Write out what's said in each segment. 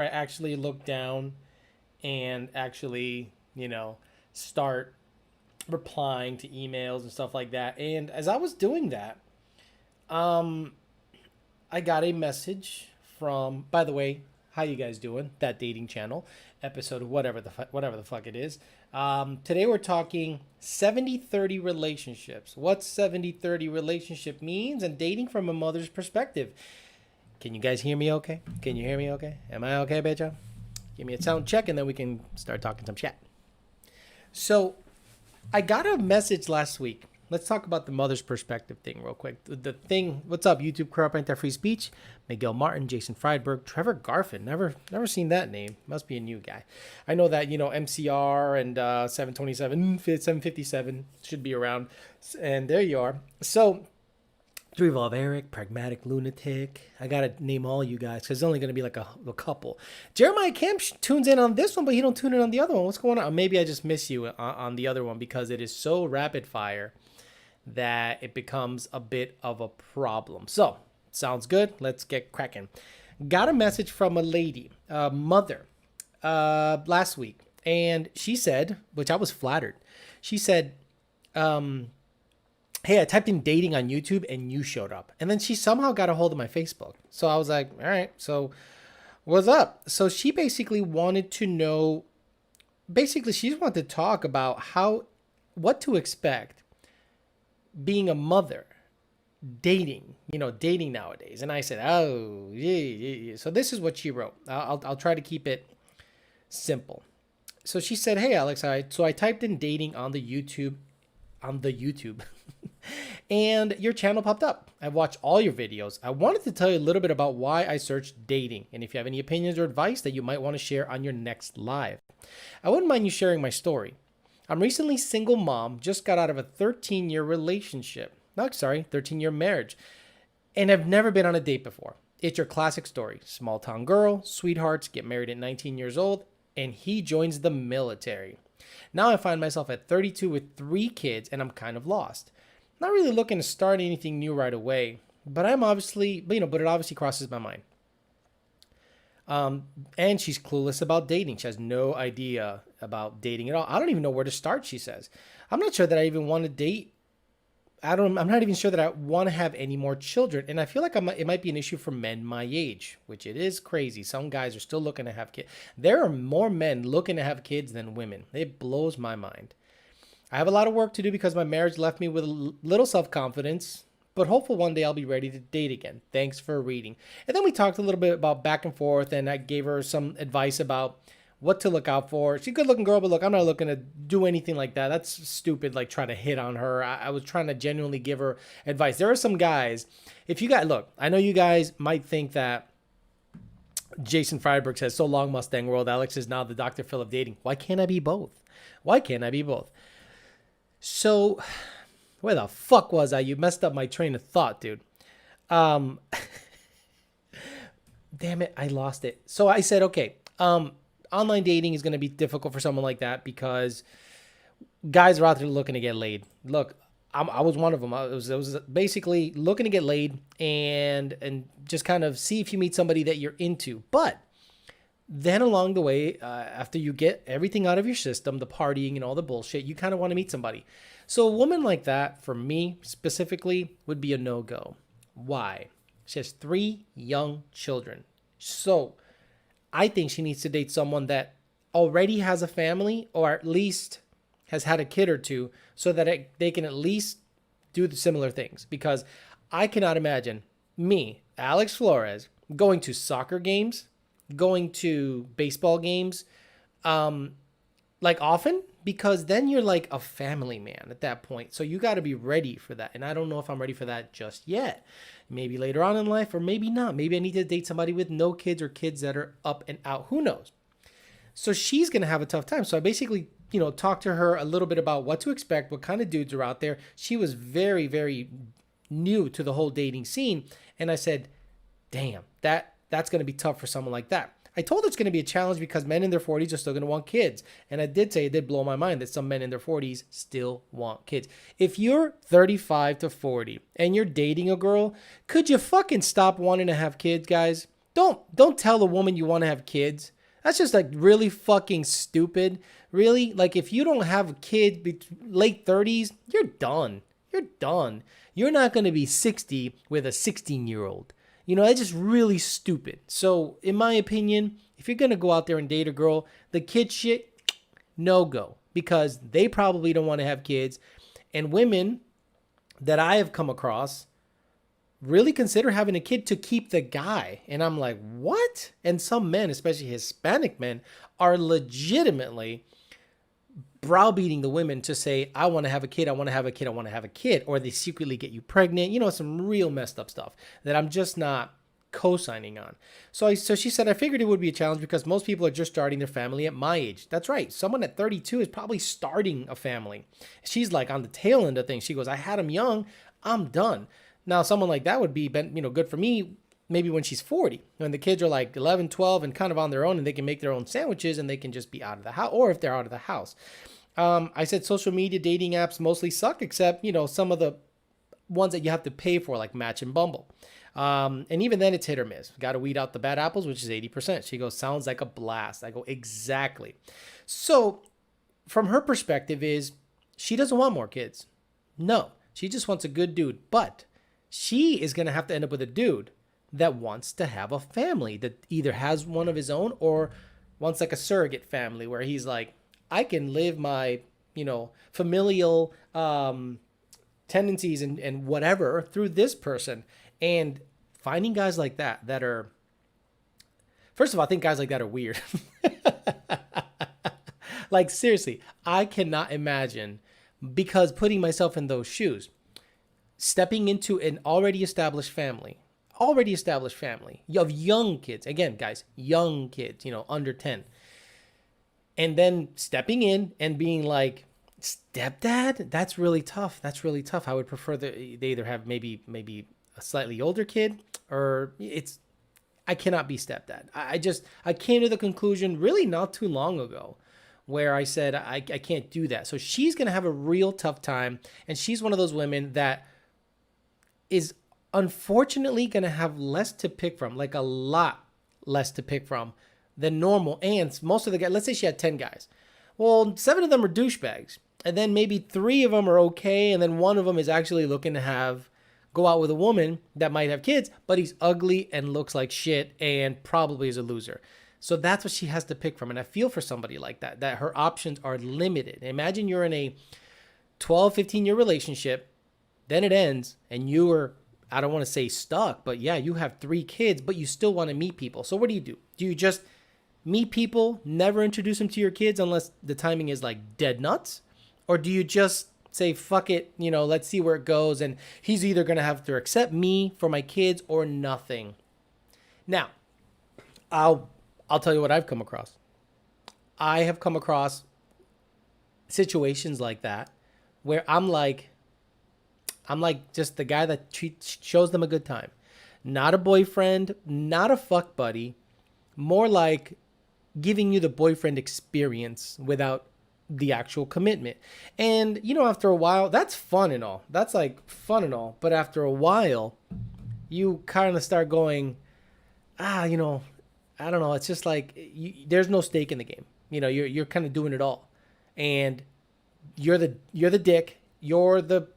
I actually look down and actually, start replying to emails and stuff like that. And as I was doing that, um, I got a message from, by the way, how you guys doing? That dating channel episode, whatever the fuck it is. Today we're talking 70-30 relationships. What 70-30 relationship means and dating from a mother's perspective. Can you guys hear me okay? Can you hear me okay? Am I okay, bitch? Give me a sound check and then we can start talking some chat. So, I got a message last week. Let's talk about the mother's perspective thing real quick. The thing, what's up, YouTube crew up right there, free speech? Miguel Martin, Jason Friedberg, Trevor Garfin. Never seen that name. Must be a new guy. I know that, MCR and 727, 757 should be around. And there you are. So, to Revolve Eric, Pragmatic Lunatic. I gotta name all you guys because it's only gonna be like a couple. Jeremiah Kemp tunes in on this one, but he don't tune in on the other one. What's going on? Maybe I just miss you on the other one because it is so rapid fire that it becomes a bit of a problem. So, sounds good. Let's get cracking. Got a message from a lady, a mother, last week, and she said, which I was flattered. She said, hey, I typed in dating on YouTube and you showed up. And then she somehow got a hold of my Facebook. So I was like, all right, so what's up? So she basically wanted to know, she just wanted to talk about what to expect being a mother, dating nowadays. And I said, oh, yeah. So this is what she wrote. I'll try to keep it simple. So she said, hey, Alex, I typed in dating on the YouTube. And your channel popped up. I've watched all your videos. I wanted to tell you a little bit about why I searched dating and if you have any opinions or advice that you might want to share on your next live. I wouldn't mind you sharing my story. I'm recently single mom, just got out of a 13-year relationship. 13-year marriage. And I've never been on a date before. It's your classic story. Small town girl, sweethearts, get married at 19 years old, and he joins the military. Now I find myself at 32 with 3 kids and I'm kind of lost. Not really looking to start anything new right away, but it obviously crosses my mind. And she's clueless about dating. She has no idea about dating at all. I don't even know where to start, she says. I'm not sure that I even want to date. I'm not even sure that I want to have any more children. And I feel like it might be an issue for men my age, which it is crazy. Some guys are still looking to have kids. There are more men looking to have kids than women. It blows my mind. I have a lot of work to do because my marriage left me with a little self-confidence, but hopeful one day I'll be ready to date again. Thanks for reading. And then we talked a little bit about back and forth, and I gave her some advice about what to look out for. She's a good-looking girl, but look, I'm not looking to do anything like that. That's stupid, like trying to hit on her. I was trying to genuinely give her advice. There are some guys, look, I know you guys might think that Jason Friedberg says, so long Mustang world, Alex is now the Dr. Phil of dating. Why can't I be both? So, where the fuck was I? You messed up my train of thought, dude. Damn it, I lost it. So I said, okay, online dating is going to be difficult for someone like that because guys are out there looking to get laid. Look, I was one of them. I was basically looking to get laid and just kind of see if you meet somebody that you're into. But then along the way, after you get everything out of your system, the partying and all the bullshit, you kind of want to meet somebody. So a woman like that, for me specifically, would be a no-go. Why? She has 3 young children. So I think she needs to date someone that already has a family or at least has had a kid or two so that they can at least do the similar things. Because I cannot imagine me, Alex Flores, going to soccer games, going to baseball games, like often, because then you're like a family man at that point. So you got to be ready for that. And I don't know if I'm ready for that just yet. Maybe later on in life, or maybe not. Maybe I need to date somebody with no kids or kids that are up and out. Who knows? So she's going to have a tough time. So I basically, talked to her a little bit about what to expect, what kind of dudes are out there. She was very, very new to the whole dating scene. And I said, damn, that's going to be tough for someone like that. I told her it's going to be a challenge because men in their 40s are still going to want kids. And I did say it did blow my mind that some men in their 40s still want kids. If you're 35 to 40 and you're dating a girl, could you fucking stop wanting to have kids, guys? don't tell a woman you want to have kids. That's just like really fucking stupid. Really, like if you don't have a kid late 30s, you're done. You're done. You're not going to be 60 with a 16-year-old. You know, that's just really stupid. So, in my opinion, if you're going to go out there and date a girl, the kid shit, no go. Because they probably don't want to have kids. And women that I have come across really consider having a kid to keep the guy. And I'm like, what? And some men, especially Hispanic men, are legitimately browbeating the women to say, I want to have a kid, I want to have a kid, I want to have a kid. Or they secretly get you pregnant. You know, some real messed up stuff that I'm just not co-signing on. So she said, I figured it would be a challenge because most people are just starting their family at my age. That's right. Someone at 32 is probably starting a family. She's like on the tail end of things. She goes, I had them young. I'm done. Now, someone like that would be, good for me maybe when she's 40, when the kids are like 11, 12 and kind of on their own and they can make their own sandwiches and they can just be out of the house, or if they're out of the house. I said social media dating apps mostly suck, except, some of the ones that you have to pay for, like Match and Bumble. And even then it's hit or miss. Got to weed out the bad apples, which is 80%. She goes, sounds like a blast. I go, exactly. So from her perspective is she doesn't want more kids. No, she just wants a good dude. But she is going to have to end up with a dude that wants to have a family, that either has one of his own or wants like a surrogate family where he's like, I can live my, familial tendencies and whatever through this person. And finding guys like that are, first of all, I think guys like that are weird. Like, seriously, I cannot imagine, because putting myself in those shoes, stepping into an already established family of young kids. Again, guys, young kids, under 10. And then stepping in and being like, stepdad? That's really tough. I would prefer that they either have maybe a slightly older kid, or I cannot be stepdad. I came to the conclusion really not too long ago where I said, I can't do that. So she's going to have a real tough time. And she's one of those women that is unfortunately going to have less to pick from, like a lot less to pick from than normal. And most of the guys, let's say she had 10 guys. Well, 7 of them are douchebags. And then maybe 3 of them are okay. And then 1 of them is actually looking to go out with a woman that might have kids, but he's ugly and looks like shit and probably is a loser. So that's what she has to pick from. And I feel for somebody like that her options are limited. Imagine you're in a 12, 15-year relationship, then it ends, and you are, I don't want to say stuck, but yeah, you have 3 kids, but you still want to meet people. So what do? Do you just meet people, never introduce them to your kids unless the timing is like dead nuts? Or do you just say, fuck it, let's see where it goes, and he's either going to have to accept me for my kids or nothing? Now, I'll tell you what I've come across. I have come across situations like that where I'm like just the guy that shows them a good time. Not a boyfriend, not a fuck buddy, more like giving you the boyfriend experience without the actual commitment. And, after a while, that's fun and all. That's like fun and all. But after a while, you kind of start going, I don't know. It's just like there's no stake in the game. You're kind of doing it all. And you're the dick. You're the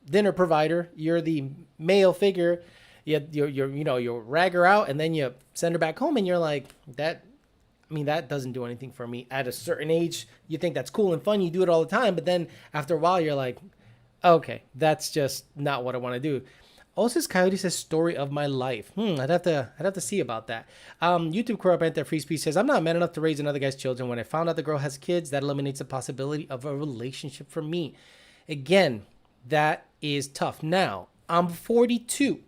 dinner provider. You're the male figure. You rag her out and then you send her back home, and you're like, that doesn't do anything for me. At a certain age, you think that's cool and fun. You do it all the time. But then after a while, you're like, okay, that's just not what I want to do. Osis Coyote says, story of my life. I'd have to see about that. YouTube Corrupant Free Speech says, I'm not man enough to raise another guy's children. When I found out the girl has kids, that eliminates the possibility of a relationship for me. Again, that is tough. Now, I'm 42.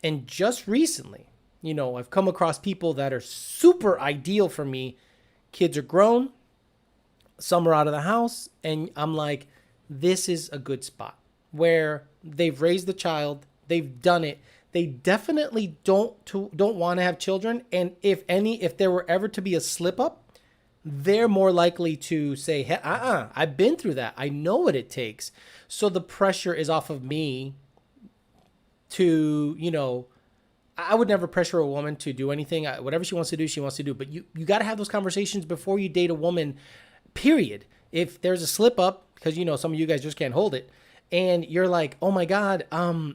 And just recently, I've come across people that are super ideal for me. Kids are grown. Some are out of the house. And I'm like, this is a good spot where they've raised the child. They've done it. They definitely don't want to have children. And if there were ever to be a slip up, they're more likely to say, hey, I've been through that. I know what it takes. So the pressure is off of me to, I would never pressure a woman to do anything. Whatever she wants to do, she wants to do. But you got to have those conversations before you date a woman, period. If there's a slip up, because some of you guys just can't hold it, and you're like, oh my God, I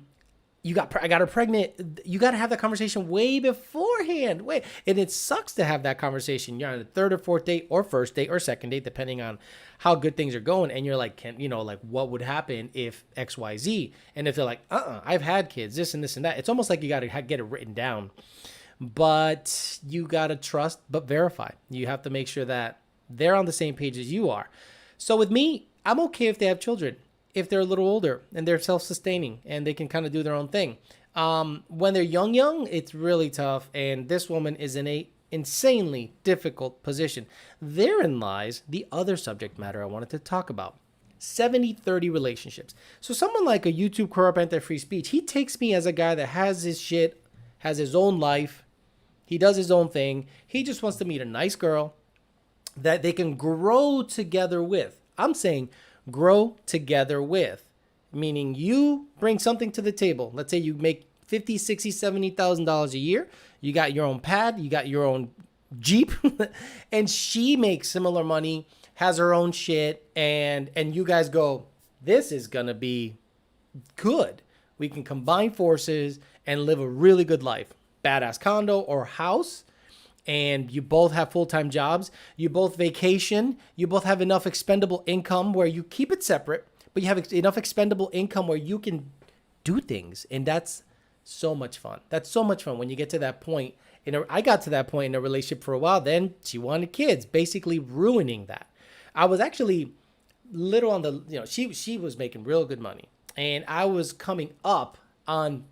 got her pregnant. You got to have that conversation way beforehand. And it sucks to have that conversation. You're on the third or fourth date or first date or second date, depending on how good things are going. And you're like, what would happen if X, Y, Z? And if they're like, I've had kids, this and this and that. It's almost like you got to get it written down, but you got to trust, but verify. You have to make sure that they're on the same page as you are. So with me, I'm okay if they have children, if they're a little older and they're self-sustaining and they can kind of do their own thing. When they're young, it's really tough. And this woman is in a insanely difficult position. Therein lies the other subject matter I wanted to talk about. 70-30 relationships. So someone like a YouTube corrupt anti-free speech, he takes me as a guy that has his shit, has his own life. He does his own thing. He just wants to meet a nice girl that they can grow together with. I'm saying grow together with, meaning you bring something to the table. Let's say you make $50,000, $60,000, $70,000 a year. You got your own pad, you got your own Jeep, and she makes similar money, has her own shit, and you guys go, this is gonna be good. We can combine forces and live a really good life. Badass condo or house. And you both have full-time jobs, you both vacation, you both have enough expendable income where you keep it separate, but you have enough expendable income where you can do things. And that's so much fun. That's so much fun when you get to that point. I got to that point in a relationship for a while. Then she wanted kids, basically ruining that. I was actually little on the, she was making real good money. And I was coming up on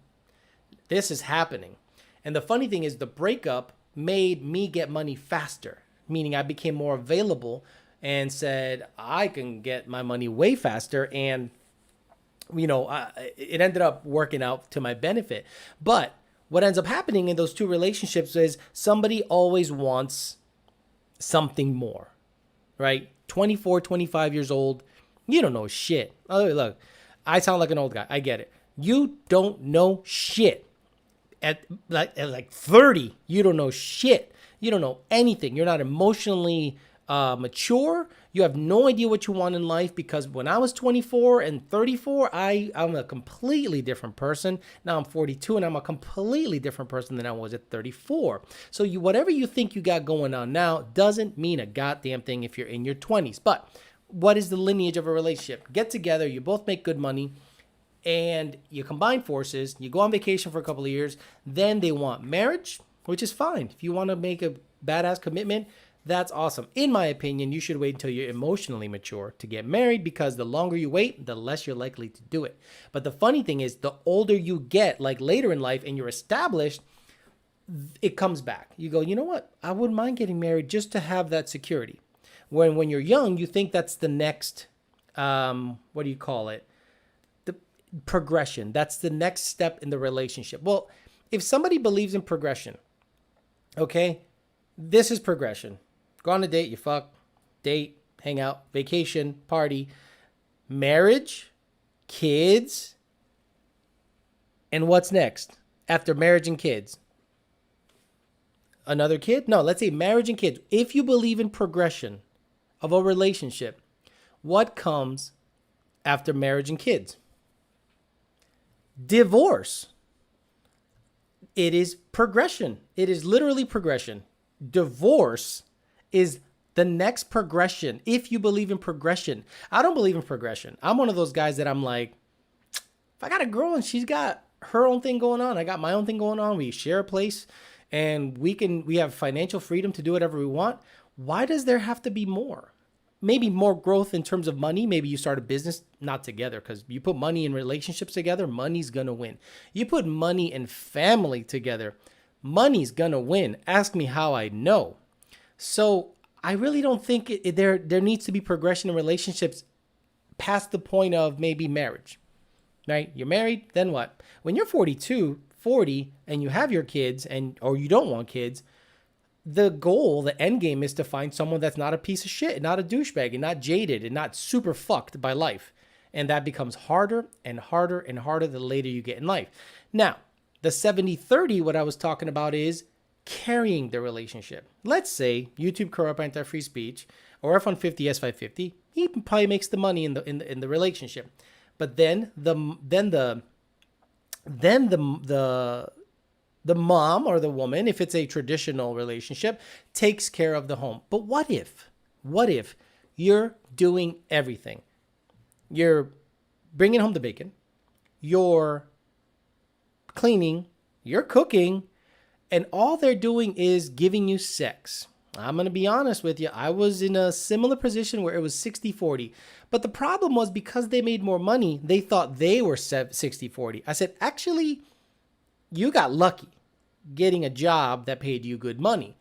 this is happening. And the funny thing is the breakup made me get money faster, meaning I became more available and said, I can get my money way faster. And, it ended up working out to my benefit. But what ends up happening in those two relationships is somebody always wants something more, right? 24, 25 years old. You don't know shit. Oh, look, I sound like an old guy. I get it. You don't know shit. At like 30, you don't know shit. You don't know anything. You're not emotionally mature. You have no idea what you want in life, because when I was 24 and 34, I'm a completely different person. Now I'm 42 and I'm a completely different person than I was at 34. So whatever you think you got going on now doesn't mean a goddamn thing if you're in your 20s. But what is the lineage of a relationship? Get together, you both make good money, and you combine forces, you go on vacation for a couple of years, then they want marriage, which is fine. If you want to make a badass commitment, that's awesome. In my opinion, you should wait until you're emotionally mature to get married, because the longer you wait, the less you're likely to do it. But the funny thing is, the older you get, like later in life, and you're established, it comes back. You go, you know what? I wouldn't mind getting married just to have that security. When you're young, you think that's the next, what do you call it? Progression. That's the next step in the relationship. Well, if somebody believes in progression, okay, this is progression. Go on a date, you fuck, date, hang out, vacation, party, marriage, kids, and what's next after marriage and kids? Another kid? No, let's say marriage and kids. If you believe in progression of a relationship, what comes after marriage and kids? Divorce. It is progression. It is literally progression. Divorce is the next progression. If you believe in progression, I don't believe in progression. I'm one of those guys that I'm like, if I got a girl and she's got her own thing going on, I got my own thing going on, we share a place and we have financial freedom to do whatever we want. Why does there have to be more? Maybe more growth in terms of money. Maybe you start a business, not together, because you put money in relationships together, money's going to win. You put money and family together, money's going to win. Ask me how I know. So I really don't think there needs to be progression in relationships past the point of maybe marriage, right? You're married, then what? When you're 42, 40, and you have your kids or you don't want kids, the goal, the end game is to find someone that's not a piece of shit, not a douchebag, and not jaded, and not super fucked by life. And that becomes harder and harder and harder the later you get in life. Now, The 70-30, what I was talking about is carrying the relationship. Let's say YouTube corrupt anti-free speech or F-150 S550. He probably makes the money in the relationship, but then the mom or the woman, if it's a traditional relationship, takes care of the home. But what if you're doing everything? You're bringing home the bacon, you're cleaning, you're cooking, and all they're doing is giving you sex. I'm going to be honest with you. I was in a similar position where it was 60-40. But the problem was because they made more money, they thought they were 60-40. I said, actually, you got lucky getting a job that paid you good money.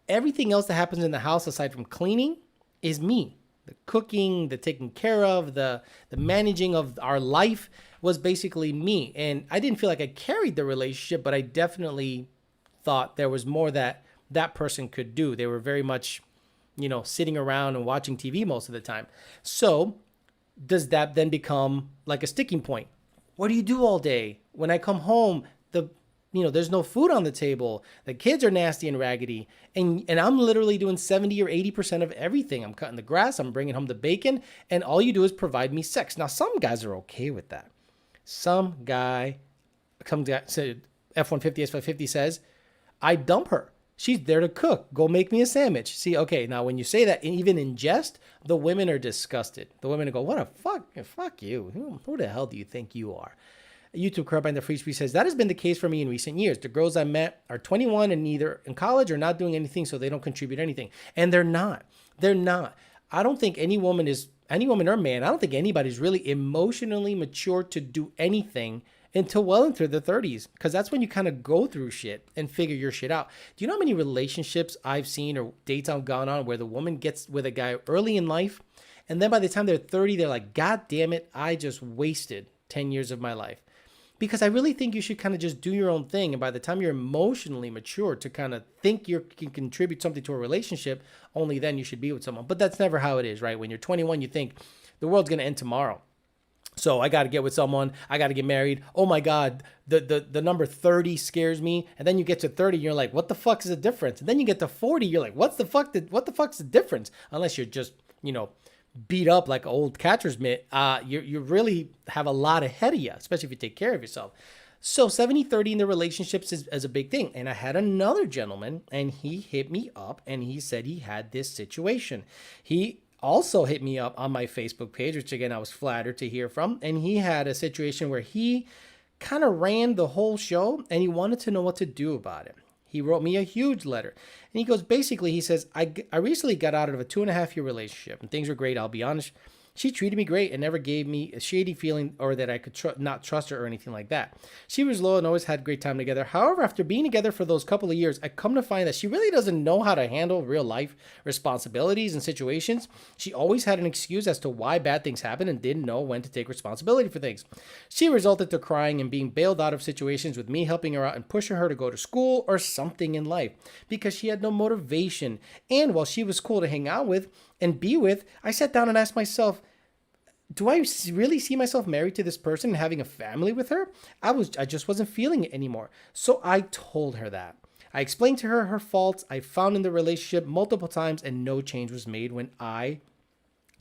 Everything else that happens in the house aside from cleaning is me. The cooking, the taking care of, the managing of our life was basically me. And I didn't feel like I carried the relationship, but I definitely thought there was more that person could do. They were very much, sitting around and watching TV most of the time. So does that then become like a sticking point? What do you do all day? When I come home, there's no food on the table. The kids are nasty and raggedy. And I'm literally doing 70 or 80% of everything. I'm cutting the grass. I'm bringing home the bacon. And all you do is provide me sex. Now, some guys are okay with that. Some guy said, F-150, S550 says, I dump her. She's there to cook. Go make me a sandwich. See, okay, now when you say that, even in jest, the women are disgusted. The women go, what a fuck you. Who the hell do you think you are? YouTube Corrupt and the Free Speech says, that has been the case for me in recent years. The girls I met are 21 and either in college or not doing anything, so they don't contribute anything. And they're not. They're not. I don't think any woman or man, I don't think anybody's really emotionally mature to do anything until well into their 30s, because that's when you kind of go through shit and figure your shit out. Do you know how many relationships I've seen or dates I've gone on where the woman gets with a guy early in life, and then by the time they're 30, they're like, God damn it, I just wasted 10 years of my life. Because I really think you should kind of just do your own thing. And by the time you're emotionally mature to kind of think you can contribute something to a relationship, only then you should be with someone. But that's never how it is, right? When you're 21, you think the world's going to end tomorrow. So I got to get with someone. I got to get married. Oh my God, the number 30 scares me. And then you get to 30, you're like, what the fuck is the difference? And then you get to 40, you're like, what the fuck's the difference? Unless you're just, beat up like an old catcher's mitt, you really have a lot ahead of you, especially if you take care of yourself. So 70-30 in the relationships is a big thing. And I had another gentleman, and he hit me up, and he said he had this situation. He also hit me up on my Facebook page, which again, I was flattered to hear from. And he had a situation where he kind of ran the whole show, and he wanted to know what to do about it. He wrote me a huge letter. And he goes, basically, he says, I recently got out of a 2.5-year relationship, and things were great. I'll be honest. She treated me great and never gave me a shady feeling or that I could not trust her or anything like that. She was loyal and always had a great time together. However, after being together for those couple of years, I come to find that she really doesn't know how to handle real life responsibilities and situations. She always had an excuse as to why bad things happen and didn't know when to take responsibility for things. She resulted to crying and being bailed out of situations with me helping her out and pushing her to go to school or something in life because she had no motivation. And while she was cool to hang out with and be with, I sat down and asked myself, do I really see myself married to this person and having a family with her? I just wasn't feeling it anymore. So I told her that. I explained to her faults I found in the relationship multiple times, and no change was made when I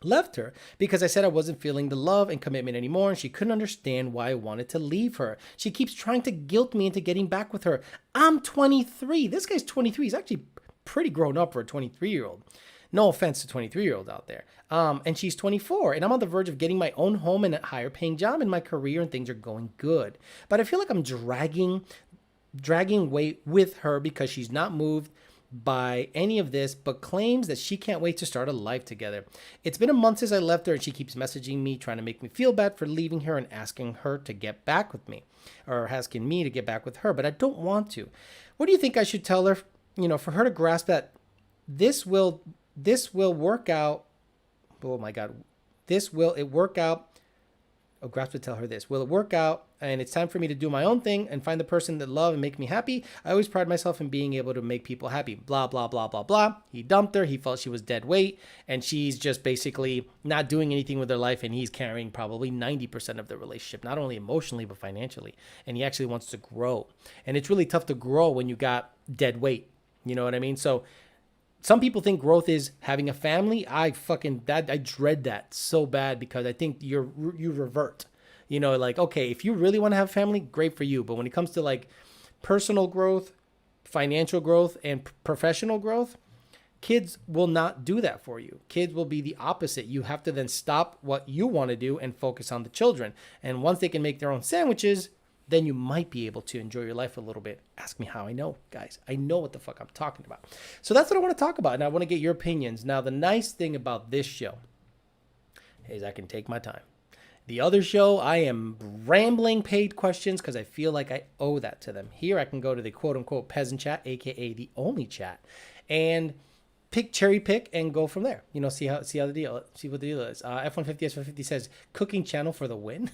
left her because I said I wasn't feeling the love and commitment anymore, and she couldn't understand why I wanted to leave her. She keeps trying to guilt me into getting back with her. I'm 23. This guy's 23. He's actually pretty grown up for a 23-year-old. No offense to 23-year-olds out there. And she's 24, and I'm on the verge of getting my own home and a higher paying job in my career, and things are going good. But I feel like I'm dragging weight with her because she's not moved by any of this, but claims that she can't wait to start a life together. It's been a month since I left her, and she keeps messaging me, trying to make me feel bad for leaving her and asking her to get back with me, or asking me to get back with her, but I don't want to. What do you think I should tell her, for her to grasp that this will work out? Oh my God. It work out Graps would tell her this. Will it work out? And it's time for me to do my own thing and find the person that love and make me happy. I always pride myself in being able to make people happy. Blah, blah, blah, blah, blah. He dumped her. He felt she was dead weight. And she's just basically not doing anything with her life. And he's carrying probably 90% of the relationship, not only emotionally, but financially. And he actually wants to grow. And it's really tough to grow when you got dead weight. You know what I mean? So some people think growth is having a family. I dread that so bad because I think you revert. You know, like, okay, if you really want to have a family, great for you. But when it comes to like personal growth, financial growth, and professional growth, kids will not do that for you. Kids will be the opposite. You have to then stop what you want to do and focus on the children. And once they can make their own sandwiches, then you might be able to enjoy your life a little bit. Ask me how I know, guys. I know what the fuck I'm talking about. So that's what I want to talk about, and I want to get your opinions. Now, the nice thing about this show is I can take my time. The other show, I am rambling paid questions because I feel like I owe that to them. Here, I can go to the quote-unquote peasant chat, a.k.a. the only chat, and cherry pick and go from there. You know, see what the deal is. F150 S150 says, cooking channel for the win.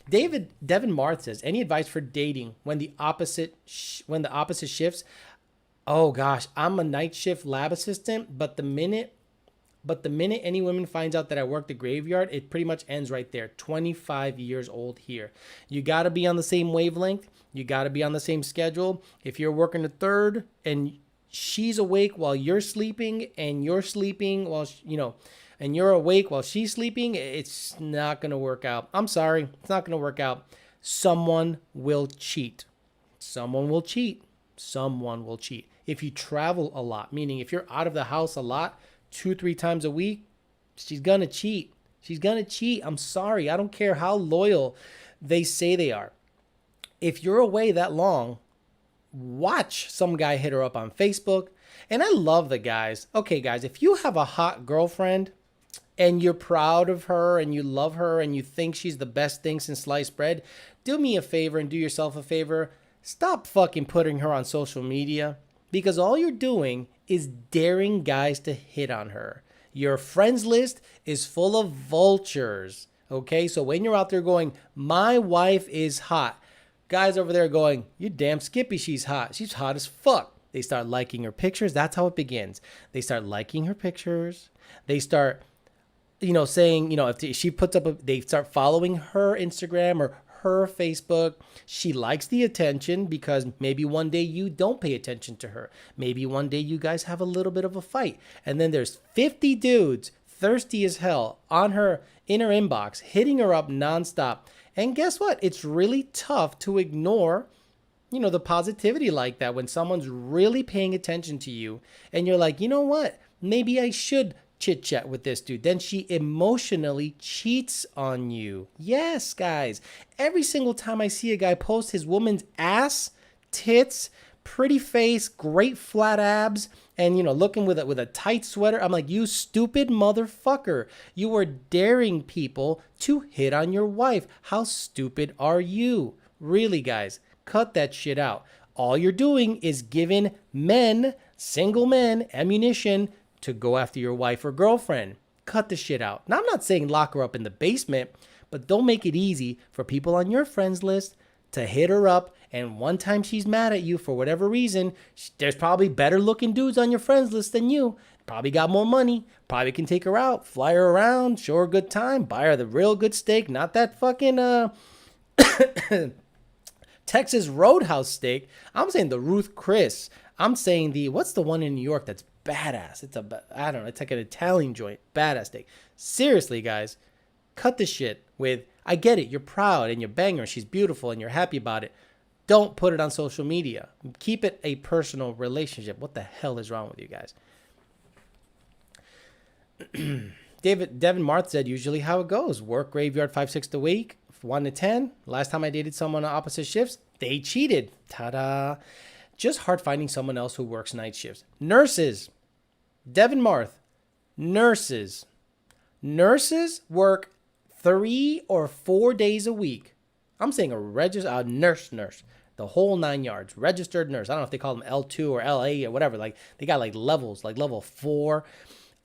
Devin Marth says, any advice for dating when the opposite shifts? Oh gosh, I'm a night shift lab assistant, but the minute any woman finds out that I work the graveyard, it pretty much ends right there. 25 years old here. You got to be on the same wavelength. You got to be on the same schedule. If you're working the third and she's awake while you're sleeping and you're sleeping while, and you're awake while she's sleeping, it's not going to work out. I'm sorry. It's not going to work out. Someone will cheat. Someone will cheat. Someone will cheat. If you travel a lot, meaning if you're out of the house a lot, 2-3 times a week, she's going to cheat. She's going to cheat. I'm sorry. I don't care how loyal they say they are. If you're away that long, watch some guy hit her up on Facebook. And I love the guys. Okay, guys, if you have a hot girlfriend and you're proud of her and you love her and you think she's the best thing since sliced bread, do me a favor and do yourself a favor. Stop fucking putting her on social media, because all you're doing is daring guys to hit on her. Your friends list is full of vultures. Okay, so when you're out there going, my wife is hot, guys over there going, you damn Skippy, she's hot. She's hot as fuck. They start liking her pictures. That's how it begins. They start liking her pictures. They start, saying, if she puts up, they start following her Instagram or her Facebook. She likes the attention because maybe one day you don't pay attention to her. Maybe one day you guys have a little bit of a fight. And then there's 50 dudes thirsty as hell in her inbox, hitting her up nonstop. And guess what? It's really tough to ignore, the positivity like that when someone's really paying attention to you and you're like, you know what? Maybe I should chit chat with this dude. Then she emotionally cheats on you. Yes, guys. Every single time I see a guy post his woman's ass, tits, pretty face, great flat abs, and looking with a tight sweater, I'm like, you stupid motherfucker. You are daring people to hit on your wife. How stupid are you? Really, guys, cut that shit out. All you're doing is giving single men, ammunition to go after your wife or girlfriend. Cut the shit out. Now, I'm not saying lock her up in the basement, but don't make it easy for people on your friends list to hit her up. And one time she's mad at you for whatever reason, there's probably better looking dudes on your friends list than you. Probably got more money. Probably can take her out, fly her around, show her a good time, buy her the real good steak, not that fucking Texas Roadhouse steak. I'm saying the Ruth Chris. I'm saying what's the one in New York that's badass? It's like an Italian joint. Badass steak. Seriously, guys, cut the shit with, I get it, you're proud and you're banger, she's beautiful and you're happy about it. Don't put it on social media. Keep it a personal relationship. What the hell is wrong with you guys? Devin Marth said, usually how it goes. Work graveyard 5-6 a week, 1 to 10. Last time I dated someone on opposite shifts, they cheated. Ta-da. Just hard finding someone else who works night shifts. Nurses. Devin Marth. Nurses. Nurses work 3 or 4 days a week. I'm saying a nurse. The whole 9 yards. Registered nurse. I don't know if they call them L2 or LA or whatever. Like, they got like levels, like level 4.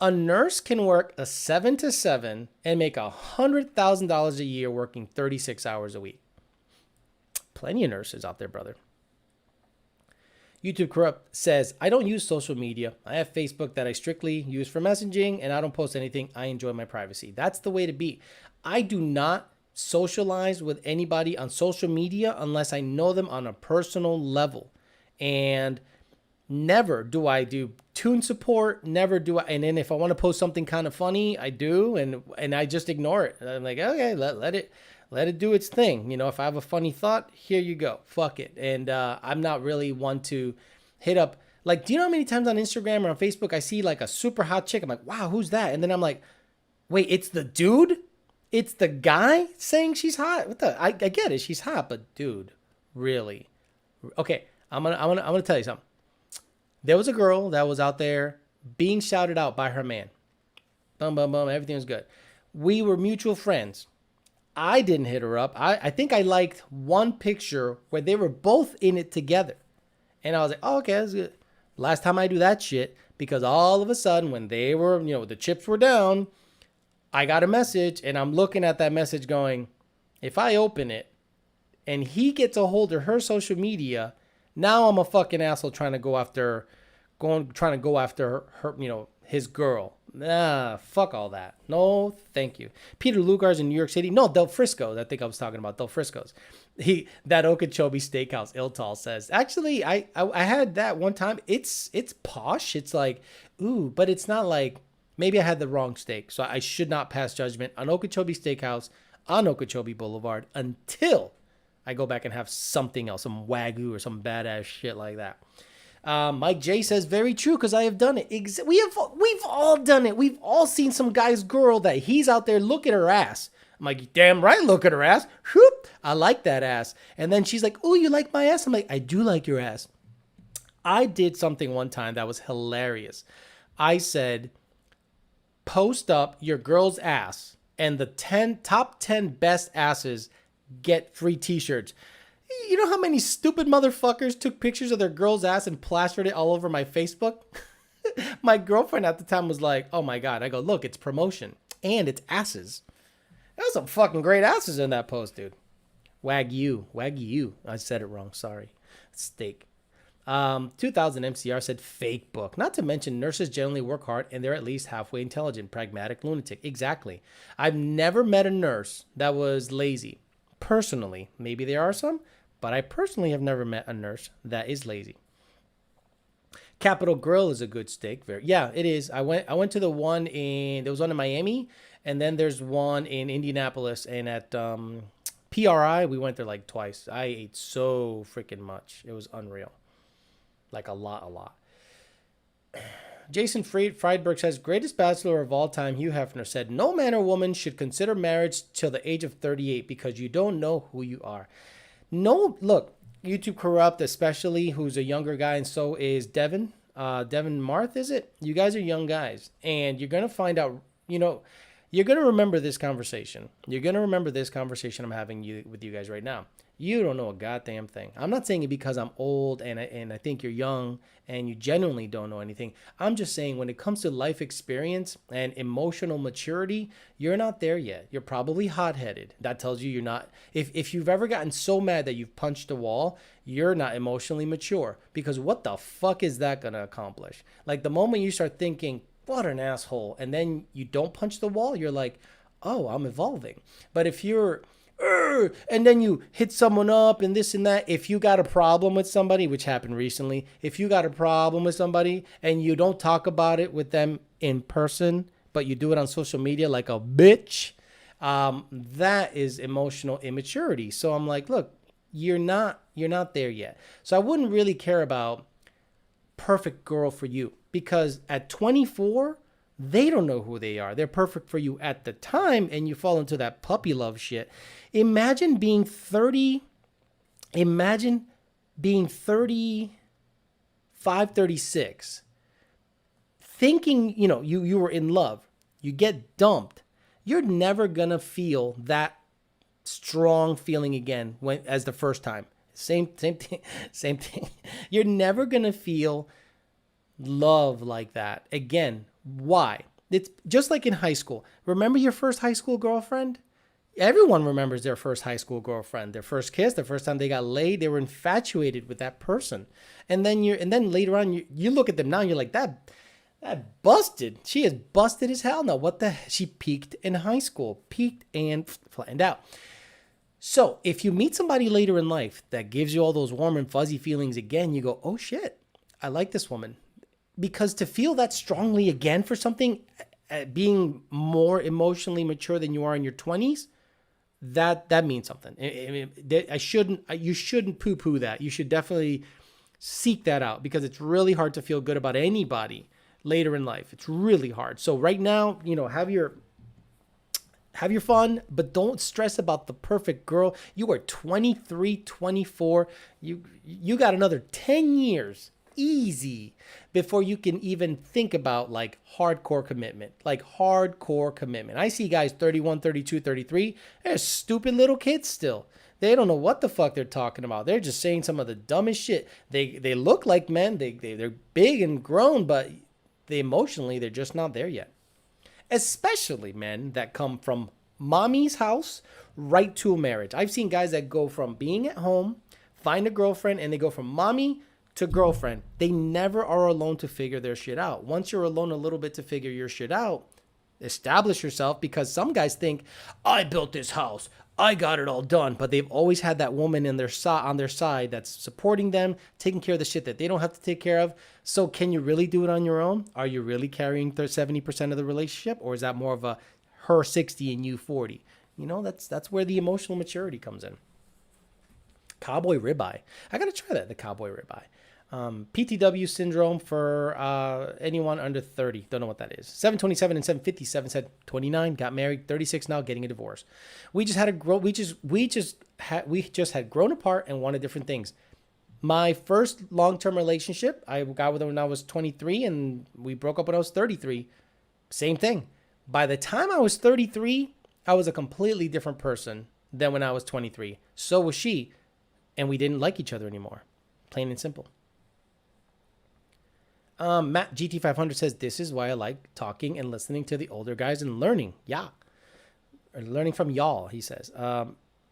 A nurse can work a 7 to 7 and make $100,000 a year working 36 hours a week. Plenty of nurses out there, brother. YouTube Corrupt says, I don't use social media. I have Facebook that I strictly use for messaging, and I don't post anything. I enjoy my privacy. That's the way to be. I do not socialize with anybody on social media unless I know them on a personal level. And never do I do tune support. Never do I. And then if I want to post something kind of funny, I do. And I just ignore it. I'm like, okay, let it do its thing. You know, if I have a funny thought, here you go. Fuck it. And I'm not really one to hit up. Like, do you know how many times on Instagram or on Facebook I see like a super hot chick? I'm like, wow, who's that? And then I'm like, wait, it's the dude? It's the guy saying she's hot? What the? I get it. She's hot, but dude, really? Okay, I'm gonna tell you something. There was a girl that was out there being shouted out by her man. Bum, bum, bum. Everything was good. We were mutual friends. I didn't hit her up. I think I liked one picture where they were both in it together. And I was like, oh, okay, that's good. Last time I do that shit, because all of a sudden when they were, you know, the chips were down, I got a message and I'm looking at that message going, if I open it and he gets a hold of her social media, now I'm a fucking asshole trying to go after her, you know, his girl. Nah, fuck all that. No, thank you. Peter Lugar's in New York City. No, Del Frisco's. I think I was talking about Del Frisco's. That Okeechobee Steakhouse, Iltal says. Actually, I had that one time. It's posh. It's like, ooh, but it's not like, maybe I had the wrong steak. So I should not pass judgment on Okeechobee Steakhouse on Okeechobee Boulevard until I go back and have something else, some Wagyu or some badass shit like that. Mike J says, very true, because I have done it. We've all done it. We've all seen some guy's girl that he's out there, look at her ass. I'm like, damn right, look at her ass. Whoop, I like that ass. And then she's like, oh, you like my ass? I'm like, I do like your ass. I did something one time that was hilarious. I said, post up your girl's ass, and the top 10 best asses get free t-shirts. You know how many stupid motherfuckers took pictures of their girl's ass and plastered it all over my Facebook? My girlfriend at the time was like, oh my God. I go, look, it's promotion and it's asses. There was some fucking great asses in that post, dude. Wagyu. I said it wrong. Sorry. Steak. 2000 MCR said fake book. Not to mention nurses generally work hard and they're at least halfway intelligent, pragmatic lunatic. Exactly. I've never met a nurse that was lazy. Personally, maybe there are some, but I personally have never met a nurse that is lazy. Capitol Grill is a good steak. Yeah, it is. I went to the one there was one in Miami, and then there's one in Indianapolis, and at PRI, we went there like twice. I ate so freaking much. It was unreal. Like a lot. Jason Friedberg says, greatest bachelor of all time, Hugh Hefner, said, no man or woman should consider marriage till the age of 38 because you don't know who you are. No, look, YouTube Corrupt, especially, who's a younger guy, and so is Devin. Devin Marth, is it? You guys are young guys, and you're going to find out, you know, you're going to remember this conversation. You're going to remember this conversation I'm having with you guys right now. You don't know a goddamn thing. I'm not saying it because I'm old and I think you're young and you genuinely don't know anything. I'm just saying when it comes to life experience and emotional maturity, you're not there yet. You're probably hot-headed. That tells you you're not. If you've ever gotten so mad that you've punched a wall, you're not emotionally mature, because what the fuck is that going to accomplish? Like the moment you start thinking, what an asshole, and then you don't punch the wall, you're like, oh, I'm evolving. But if you're and then you hit someone up and this and that, if you got a problem with somebody, which happened recently, if you got a problem with somebody and you don't talk about it with them in person, but you do it on social media like a bitch, that is emotional immaturity. So I'm like, look, you're not there yet. So I wouldn't really care about perfect girl for you, because at 24, they don't know who they are. They're perfect for you at the time, and you fall into that puppy love shit. Imagine being 30. Imagine being 35, 36, thinking, you know, you were in love. You get dumped. You're never going to feel that strong feeling again as the first time. Same thing. You're never going to feel Love like that. Again, why? It's just like in high school. Remember your first high school girlfriend? Everyone remembers their first high school girlfriend, their first kiss, the first time they got laid. They were infatuated with that person. And then later on you look at them now and you're like, that busted. She is busted as hell. Now, she peaked in high school, peaked and flattened out. So if you meet somebody later in life that gives you all those warm and fuzzy feelings again, you go, oh shit, I like this woman. Because to feel that strongly again for something, being more emotionally mature than you are in your 20s, that means something. You shouldn't poo-poo that. You should definitely seek that out, because it's really hard to feel good about anybody later in life. It's really hard. So right now, have your fun, but don't stress about the perfect girl. You are 23, 24. You got another 10 years easy before you can even think about like hardcore commitment. I see guys 31, 32, 33. They're stupid little kids still. They don't know what the fuck they're talking about. They're just saying some of the dumbest shit. They look like men. They're big and grown, but emotionally they're just not there yet. Especially men that come from mommy's house right to a marriage. I've seen guys that go from being at home, find a girlfriend, and they go from mommy to girlfriend. They never are alone to figure their shit out. Once you're alone a little bit to figure your shit out, establish yourself, because some guys think, I built this house, I got it all done, but they've always had that woman on their side that's supporting them, taking care of the shit that they don't have to take care of. So can you really do it on your own? Are you really carrying 70% of the relationship, or is that more of a her 60 and you 40? That's where the emotional maturity comes in. Cowboy ribeye. I gotta try that, the cowboy ribeye. PTW syndrome for anyone under 30. Don't know what that is. 727 and 757 said 29, got married, 36 now, getting a divorce. We just had grown apart and wanted different things. My first long-term relationship, I got with her when I was 23, and we broke up when I was 33. Same thing. By the time I was 33, I was a completely different person than when I was 23. So was she, and we didn't like each other anymore. Plain and simple. Matt GT500 says, this is why I like talking and listening to the older guys and learning. Yeah. Or learning from y'all, he says.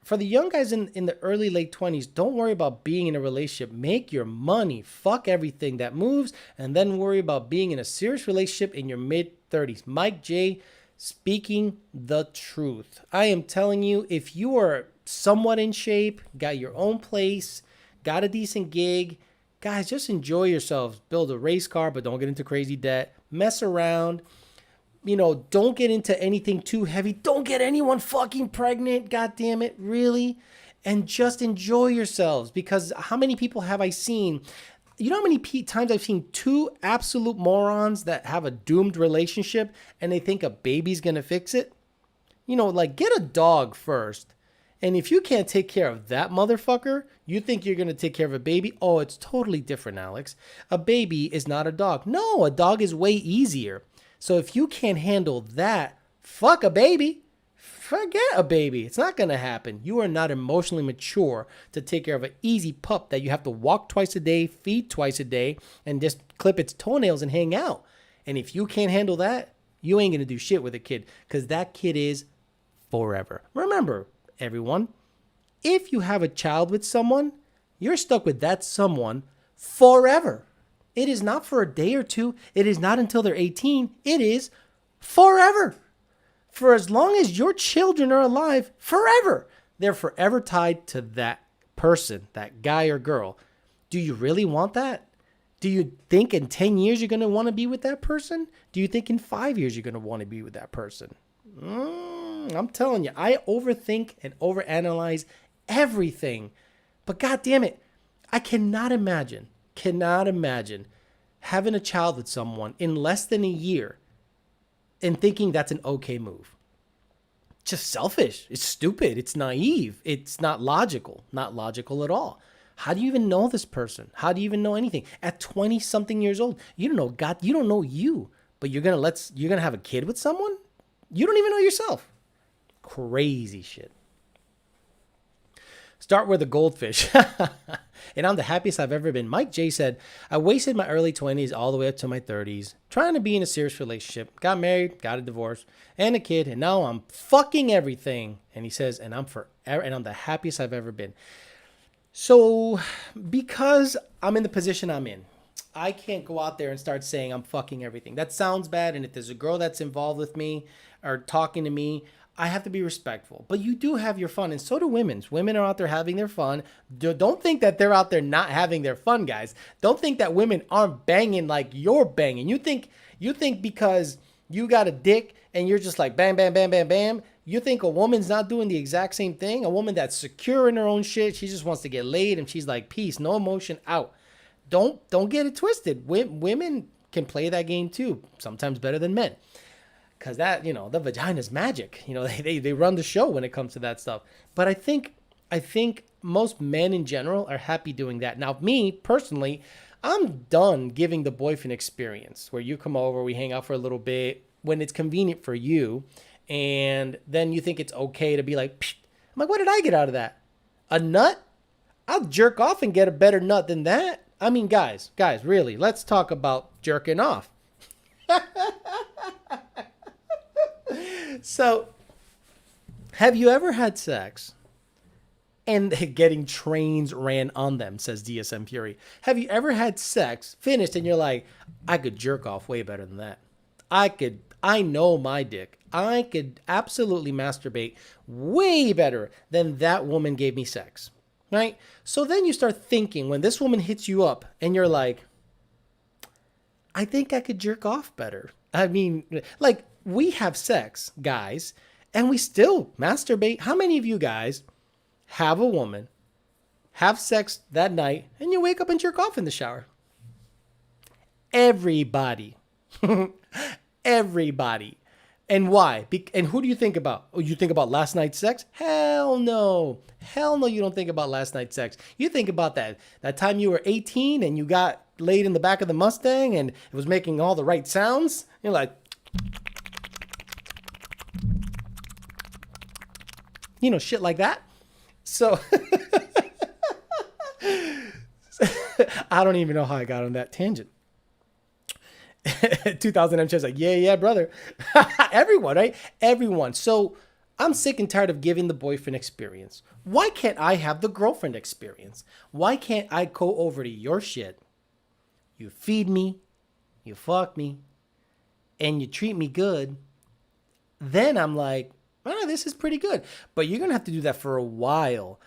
For the young guys in the early, late 20s, don't worry about being in a relationship. Make your money. Fuck everything that moves. And then worry about being in a serious relationship in your mid-30s. Mike J, speaking the truth. I am telling you, if you are somewhat in shape, got your own place, got a decent gig, guys, just enjoy yourselves. Build a race car, but don't get into crazy debt. Mess around. Don't get into anything too heavy. Don't get anyone fucking pregnant. God damn it. Really? And just enjoy yourselves. Because how many people have I seen? You know how many times I've seen two absolute morons that have a doomed relationship and they think a baby's going to fix it? Get a dog first. And if you can't take care of that motherfucker, you think you're going to take care of a baby? Oh, it's totally different, Alex. A baby is not a dog. No, a dog is way easier. So if you can't handle that, fuck a baby. Forget a baby. It's not going to happen. You are not emotionally mature to take care of an easy pup that you have to walk twice a day, feed twice a day, and just clip its toenails and hang out. And if you can't handle that, you ain't going to do shit with a kid, because that kid is forever. Remember, everyone, if you have a child with someone, you're stuck with that someone forever. It is not for a day or two. It is not until they're 18. It is forever. For as long as your children are alive, forever. They're forever tied to that person, that guy or girl. Do you really want that? Do you think in 10 years you're going to want to be with that person? Do you think in 5 years you're going to want to be with that person? I'm telling you, I overthink and overanalyze everything. But God damn it, I cannot imagine having a child with someone in less than a year and thinking that's an okay move. Just selfish. It's stupid. It's naive. It's not logical. Not logical at all. How do you even know this person? How do you even know anything? At 20 something years old, you don't know God, you don't know you, but you're going to have a kid with someone? You don't even know yourself. Crazy shit. Start with a goldfish. And I'm the happiest I've ever been. Mike J said, I wasted my early 20s all the way up to my 30s trying to be in a serious relationship. Got married, got a divorce, and a kid, and now I'm fucking everything. And he says, and I'm the happiest I've ever been. So because I'm in the position I'm in, I can't go out there and start saying I'm fucking everything. That sounds bad. And if there's a girl that's involved with me or talking to me, I have to be respectful. But you do have your fun, and so do women. Women are out there having their fun. Don't think that they're out there not having their fun, guys. Don't think that women aren't banging like you're banging. You think because you got a dick and you're just like bam, bam, bam, bam, bam, you think a woman's not doing the exact same thing? A woman that's secure in her own shit, she just wants to get laid and she's like, peace, no emotion, out. Don't get it twisted. Women can play that game too, sometimes better than men. Because that, the vagina's magic. They run the show when it comes to that stuff. But I think most men in general are happy doing that. Now, me, personally, I'm done giving the boyfriend experience where you come over, we hang out for a little bit when it's convenient for you. And then you think it's okay to be like, psh. I'm like, what did I get out of that? A nut? I'll jerk off and get a better nut than that. I mean, guys, really, let's talk about jerking off. So, have you ever had sex and getting trains ran on them, says DSM Fury. Have you ever had sex, finished, and you're like, I could jerk off way better than that. I know my dick. I could absolutely masturbate way better than that woman gave me sex, right? So then you start thinking when this woman hits you up and you're like, I think I could jerk off better. I mean, like, we have sex, guys, and we still masturbate. How many of you guys have a woman, have sex that night, and you wake up and jerk off in the shower? Everybody. Everybody. And why? And who do you think about? Oh, you think about last night's sex? Hell no. Hell no, you don't think about last night's sex. You think about that time you were 18 and you got laid in the back of the Mustang and it was making all the right sounds. You're like, shit like that. So I don't even know how I got on that tangent. 2000 M says like, yeah, brother. Everyone, right? Everyone. So I'm sick and tired of giving the boyfriend experience. Why can't I have the girlfriend experience? Why can't I go over to your shit? You feed me, you fuck me, and you treat me good. Then I'm like, this is pretty good. But you're going to have to do that for a while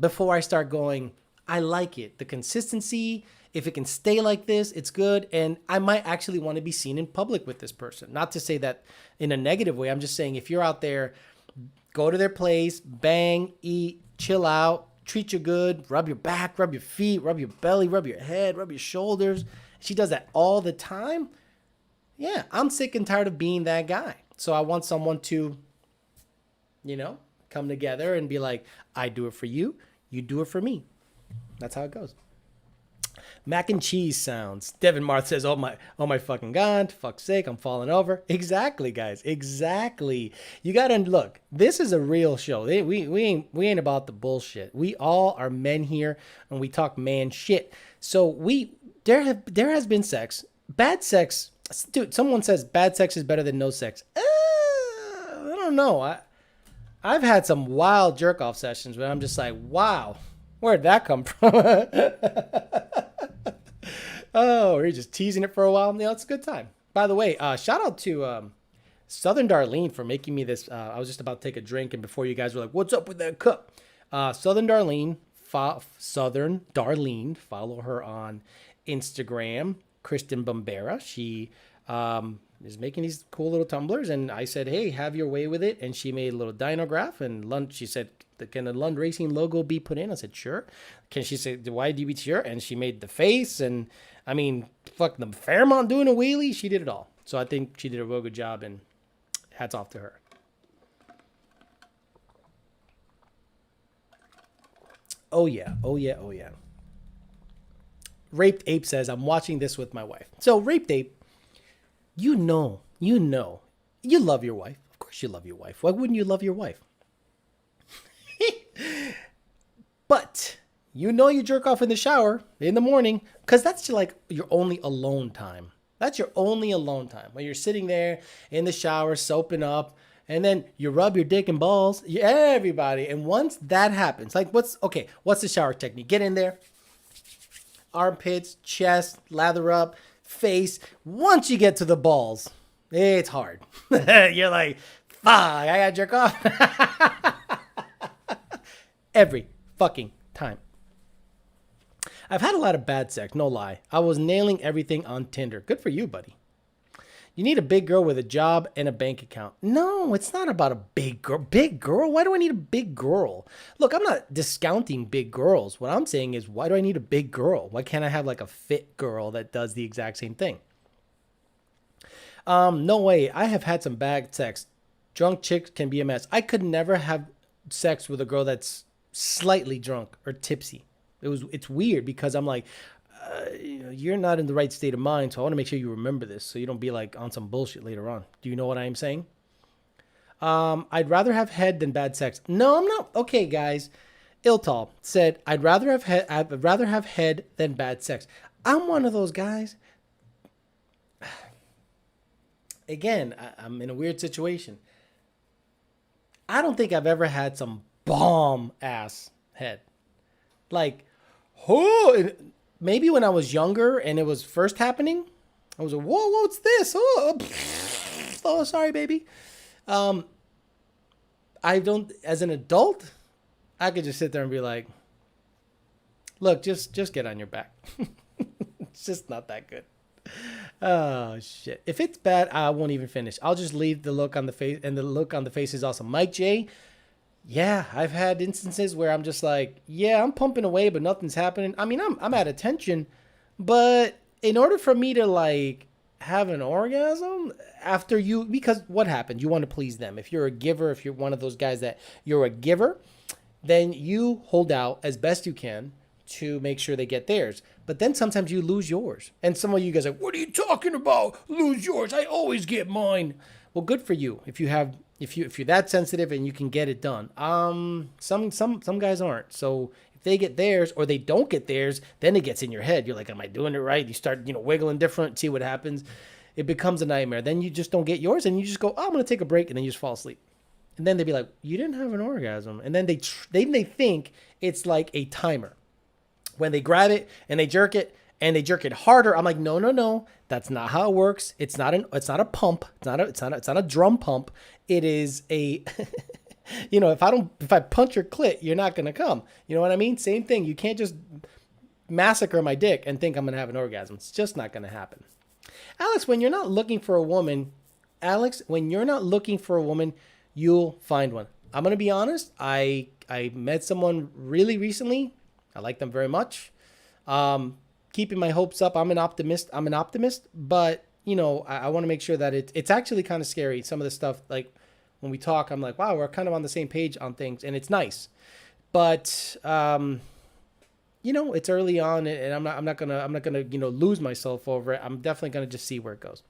before I start going, I like it. The consistency, if it can stay like this, it's good. And I might actually want to be seen in public with this person. Not to say that in a negative way. I'm just saying if you're out there, go to their place, bang, eat, chill out, treat you good, rub your back, rub your feet, rub your belly, rub your head, rub your shoulders. She does that all the time. Yeah, I'm sick and tired of being that guy. So I want someone to, come together and be like, I do it for you, you do it for me. That's how it goes. Mac and cheese sounds. Devin Marth says, oh my fucking God, fuck's sake, I'm falling over. Exactly, guys. Exactly. You gotta look, this is a real show. We ain't about the bullshit. We all are men here and we talk man shit. So there has been sex. Bad sex. Dude, someone says bad sex is better than no sex. I don't know. I've had some wild jerk off sessions where I'm just like, wow, where'd that come from? Oh, we're just teasing it for a while. It's a good time. By the way, shout out to Southern Darlene for making me this. I was just about to take a drink, and before you guys were like, what's up with that cup? Southern Darlene, follow her on Instagram, Kristen Bombera. She is making these cool little tumblers, and I said, hey, have your way with it. And she made a little dinograph, and she said, can the Lund Racing logo be put in? I said, sure. She said, why do you be sure? And she made the face, and I mean, fuck, the Fairmont doing a wheelie. She did it all. So I think she did a real good job, and hats off to her. Oh yeah. Raped Ape says, I'm watching this with my wife. So Raped Ape, you love your wife. Of course you love your wife. Why wouldn't you love your wife? But you know you jerk off in the shower in the morning because that's like your only alone time. That's your only alone time when you're sitting there in the shower soaping up, and then you rub your dick and balls. Everybody. And once that happens, like what's the shower technique? Get in there, armpits, chest, lather up, face. Once you get to the balls, it's hard. You're like, fuck, I gotta jerk off. Every fucking time. I've had a lot of bad sex, no lie. I was nailing everything on Tinder. Good for you, buddy. You need a big girl with a job and a bank account. No, it's not about a big girl. Big girl? Why do I need a big girl? Look, I'm not discounting big girls. What I'm saying is, why do I need a big girl? Why can't I have like a fit girl that does the exact same thing? No way. I have had some bad sex. Drunk chicks can be a mess. I could never have sex with a girl that's slightly drunk or tipsy. It's weird because I'm like, you're not in the right state of mind, so I want to make sure you remember this so you don't be like on some bullshit later on. Do you know what I'm saying? I'd rather have head than bad sex. No, I'm not. Okay, guys. Iltal said, I'd rather have head than bad sex. I'm one of those guys. Again, I'm in a weird situation. I don't think I've ever had some bomb ass head. Like, maybe when I was younger and it was first happening, I was like, whoa, what's this? Oh, sorry, baby. I don't, as an adult, I could just sit there and be like, look, just get on your back. It's just not that good. Oh, shit. If it's bad, I won't even finish. I'll just leave the look on the face, and the look on the face is awesome. Mike J, yeah, I've had instances where I'm just like, yeah, I'm pumping away, but nothing's happening. I mean, I'm at attention, but in order for me to like have an orgasm after you, because what happened? You want to please them. If you're a giver, if you're one of those guys that you're a giver, then you hold out as best you can to make sure they get theirs. But then sometimes you lose yours. And some of you guys are like, what are you talking about? Lose yours. I always get mine. Well, good for you. If you're that sensitive and you can get it done. Some guys aren't. So if they get theirs or they don't get theirs, then it gets in your head. You're like, am I doing it right? You start, wiggling different, see what happens. It becomes a nightmare. Then you just don't get yours and you just go, oh, I'm going to take a break, and then you just fall asleep. And then they'd be like, you didn't have an orgasm. And then they think it's like a timer. When they grab it and they jerk it harder, I'm like, no, that's not how it works. It's not a pump. It's not a drum pump. It is a, if I punch your clit, you're not gonna come. You know what I mean? Same thing. You can't just massacre my dick and think I'm gonna have an orgasm. It's just not gonna happen. Alex, when you're not looking for a woman, you'll find one. I'm gonna be honest. I met someone really recently. I like them very much. Keeping my hopes up. I'm an optimist, but I want to make sure that it's actually kind of scary. Some of the stuff, like when we talk, I'm like, wow, we're kind of on the same page on things, and it's nice. But it's early on, and I'm not gonna lose myself over it. I'm definitely gonna just see where it goes.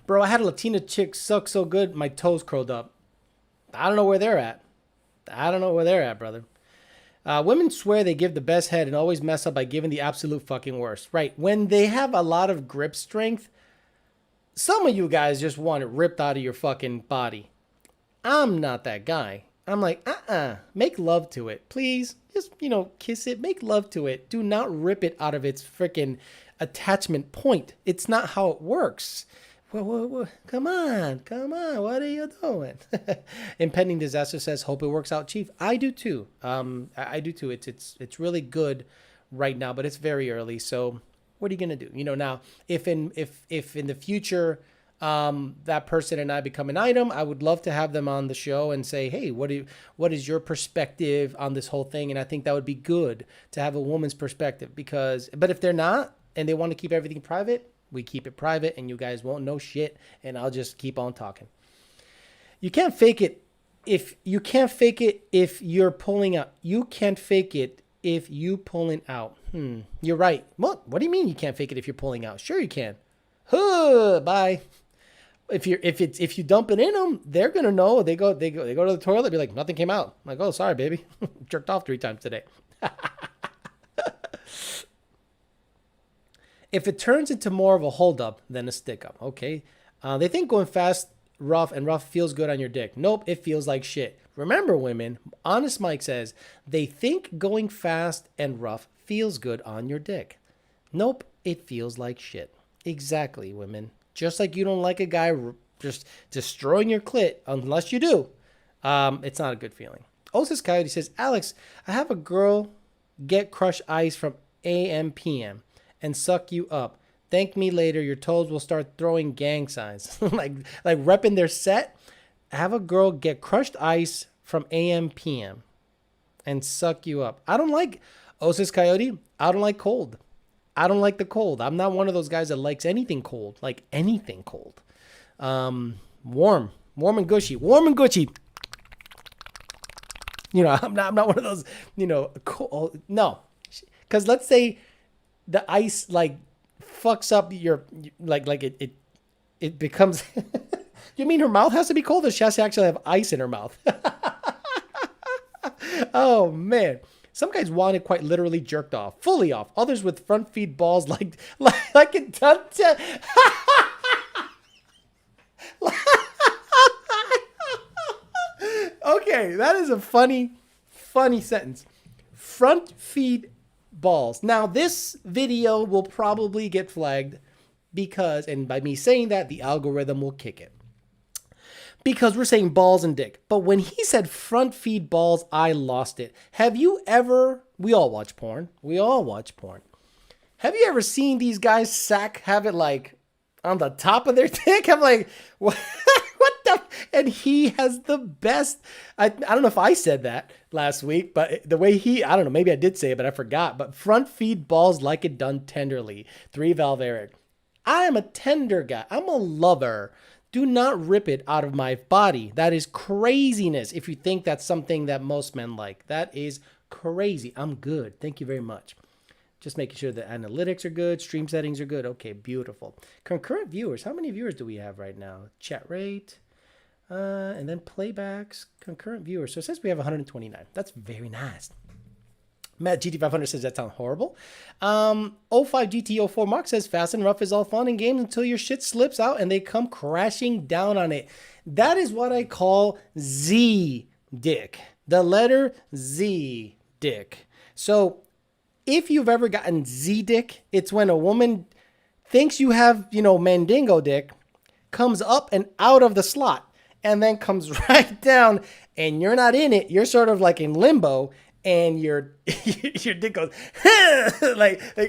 Bro, I had a Latina chick suck so good, my toes curled up. I don't know where they're at. Brother. Women swear they give the best head and always mess up by giving the absolute fucking worst. Right. When they have a lot of grip strength, some of you guys just want it ripped out of your fucking body. I'm not that guy. I'm like, make love to it. Please. Just, kiss it. Make love to it. Do not rip it out of its freaking attachment point. It's not how it works. Whoa. Come on. What are you doing? Impending Disaster says, hope it works out, Chief. I do too. I do too. It's really good right now, but it's very early. So what are you going to do? Now, if in the future, that person and I become an item, I would love to have them on the show and say, hey, what is your perspective on this whole thing? And I think that would be good to have a woman's perspective but if they're not, and they want to keep everything private, we keep it private, and you guys won't know shit, and I'll just keep on talking. You can't fake it if you're pulling out. You can't fake it if you pulling out. You're right. What do you mean you can't fake it if you're pulling out? Sure you can. Bye. If you dump it in them, they're gonna know. They go to the toilet, be like, nothing came out. I'm like, oh, sorry, baby, jerked off 3 times today. If it turns into more of a holdup than a stick up, okay. They think going fast, rough, and rough feels good on your dick. Nope, it feels like shit. Remember, women, Honest Mike says they think going fast and rough feels good on your dick. Nope, it feels like shit. Exactly, women. Just like you don't like a guy just destroying your clit, unless you do. It's not a good feeling. Osis Coyote says, Alex, I have a girl get crushed ice from AM PM and suck you up. Thank me later. Your toes will start throwing gang signs. like repping their set. Have a girl get crushed ice from AM PM and suck you up. I don't like Osis Coyote. I don't like cold. I don't like the cold. I'm not one of those guys that likes anything cold. Like anything cold. Warm and gushy. Warm and gushy. You know, I'm not one of those, you know, cold. No. Because let's say the ice like fucks up your like it becomes you mean her mouth has to be cold, or she has to actually have ice in her mouth? Oh man, some guys want it quite literally jerked off, fully off. Others with front feet balls like it done to okay, that is a funny sentence. Front feet balls. Now, this video will probably get flagged because, and by me saying that, the algorithm will kick it. Because we're saying balls and dick. But when he said front feed balls, I lost it. Have you ever, we all watch porn. Have you ever seen these guys have it like on the top of their dick? I'm like, what? And he has the best. I don't know if I said that last week, but the way I don't know, maybe I did say it, but I forgot. But front feed balls like it done tenderly. 3 Valve Eric. I am a tender guy. I'm a lover. Do not rip it out of my body. That is craziness. If you think that's something that most men like, that is crazy. I'm good. Thank you very much. Just making sure the analytics are good. Stream settings are good. Okay, beautiful. Concurrent viewers. How many viewers do we have right now? Chat rate. And then playbacks, concurrent viewers. So it says we have 129. That's very nice. Matt GT500 says that sounds horrible. 05GT04 Mark says fast and rough is all fun and games until your shit slips out and they come crashing down on it. That is what I call Z dick. The letter Z dick. So if you've ever gotten Z dick, it's when a woman thinks you have, mandingo dick, comes up and out of the slot, and then comes right down, and you're not in it. You're sort of like in limbo, and your dick goes you're like,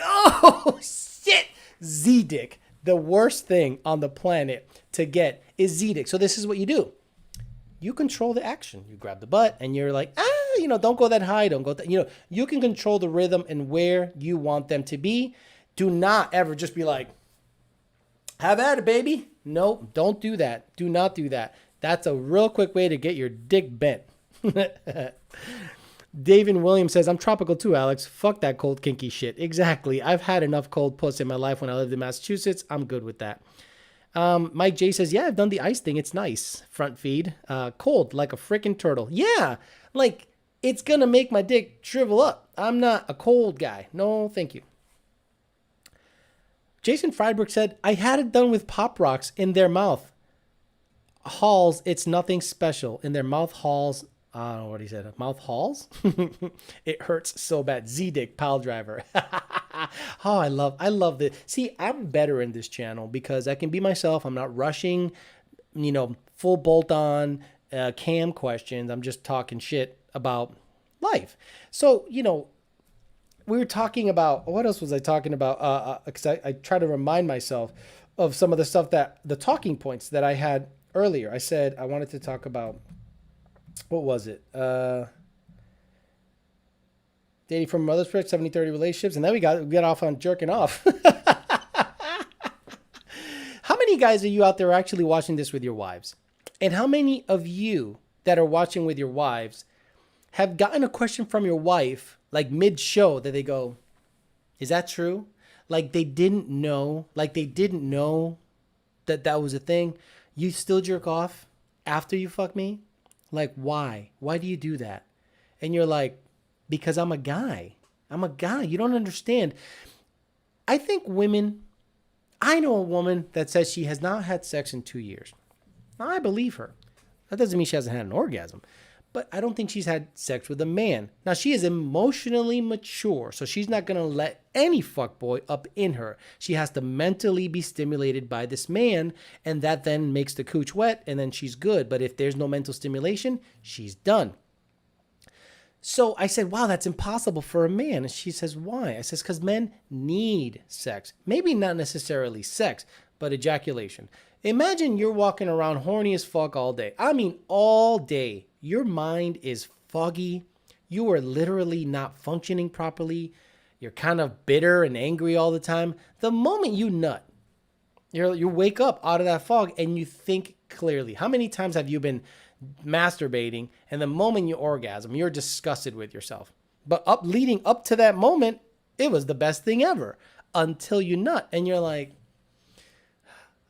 oh shit, Z dick. The worst thing on the planet to get is Z dick. So this is what you do. You control the action. You grab the butt, and you're like, don't go that high. Don't go that. You can control the rhythm and where you want them to be. Do not ever just be like, have at it, baby. No, don't do that. Do not do that. That's a real quick way to get your dick bent. David Williams says, I'm tropical too, Alex. Fuck that cold, kinky shit. Exactly. I've had enough cold puss in my life when I lived in Massachusetts. I'm good with that. Mike J says, yeah, I've done the ice thing. It's nice. Front feed. Cold, like a freaking turtle. Yeah, like it's going to make my dick shrivel up. I'm not a cold guy. No, thank you. Jason Friedberg said, I had it done with Pop Rocks in their mouth. Halls, it's nothing special. In their mouth halls, I don't know what he said. Mouth halls? It hurts so bad. Z-Dick, pile driver. Oh, I love this. See, I'm better in this channel because I can be myself. I'm not rushing, full bolt on cam questions. I'm just talking shit about life. So, we were talking about, what else was I talking about? Because I try to remind myself of some of the stuff the talking points that I had earlier. I said I wanted to talk about, what was it? Dating from mother's perspective, 70-30 relationships. And then we got off on jerking off. How many guys are you out there actually watching this with your wives? And how many of you that are watching with your wives have gotten a question from your wife like mid-show that they go, is that true? Like they didn't know that was a thing. You still jerk off after you fuck me? Like, why? Why do you do that? And you're like, because I'm a guy. I'm a guy. You don't understand. I think I know a woman that says she has not had sex in 2 years. Now, I believe her. That doesn't mean she hasn't had an orgasm. But I don't think she's had sex with a man. Now, she is emotionally mature, so she's not going to let any fuckboy up in her. She has to mentally be stimulated by this man, and that then makes the cooch wet, and then she's good. But if there's no mental stimulation, she's done. So I said, wow, that's impossible for a man. And she says, why? I says, because men need sex. Maybe not necessarily sex, but ejaculation. Imagine you're walking around horny as fuck all day. I mean, all day. Your mind is foggy. You are literally not functioning properly. You're kind of bitter and angry all the time. The moment you nut, you wake up out of that fog and you think clearly. How many times have you been masturbating and the moment you orgasm, you're disgusted with yourself? But leading up to that moment, it was the best thing ever until you nut and you're like,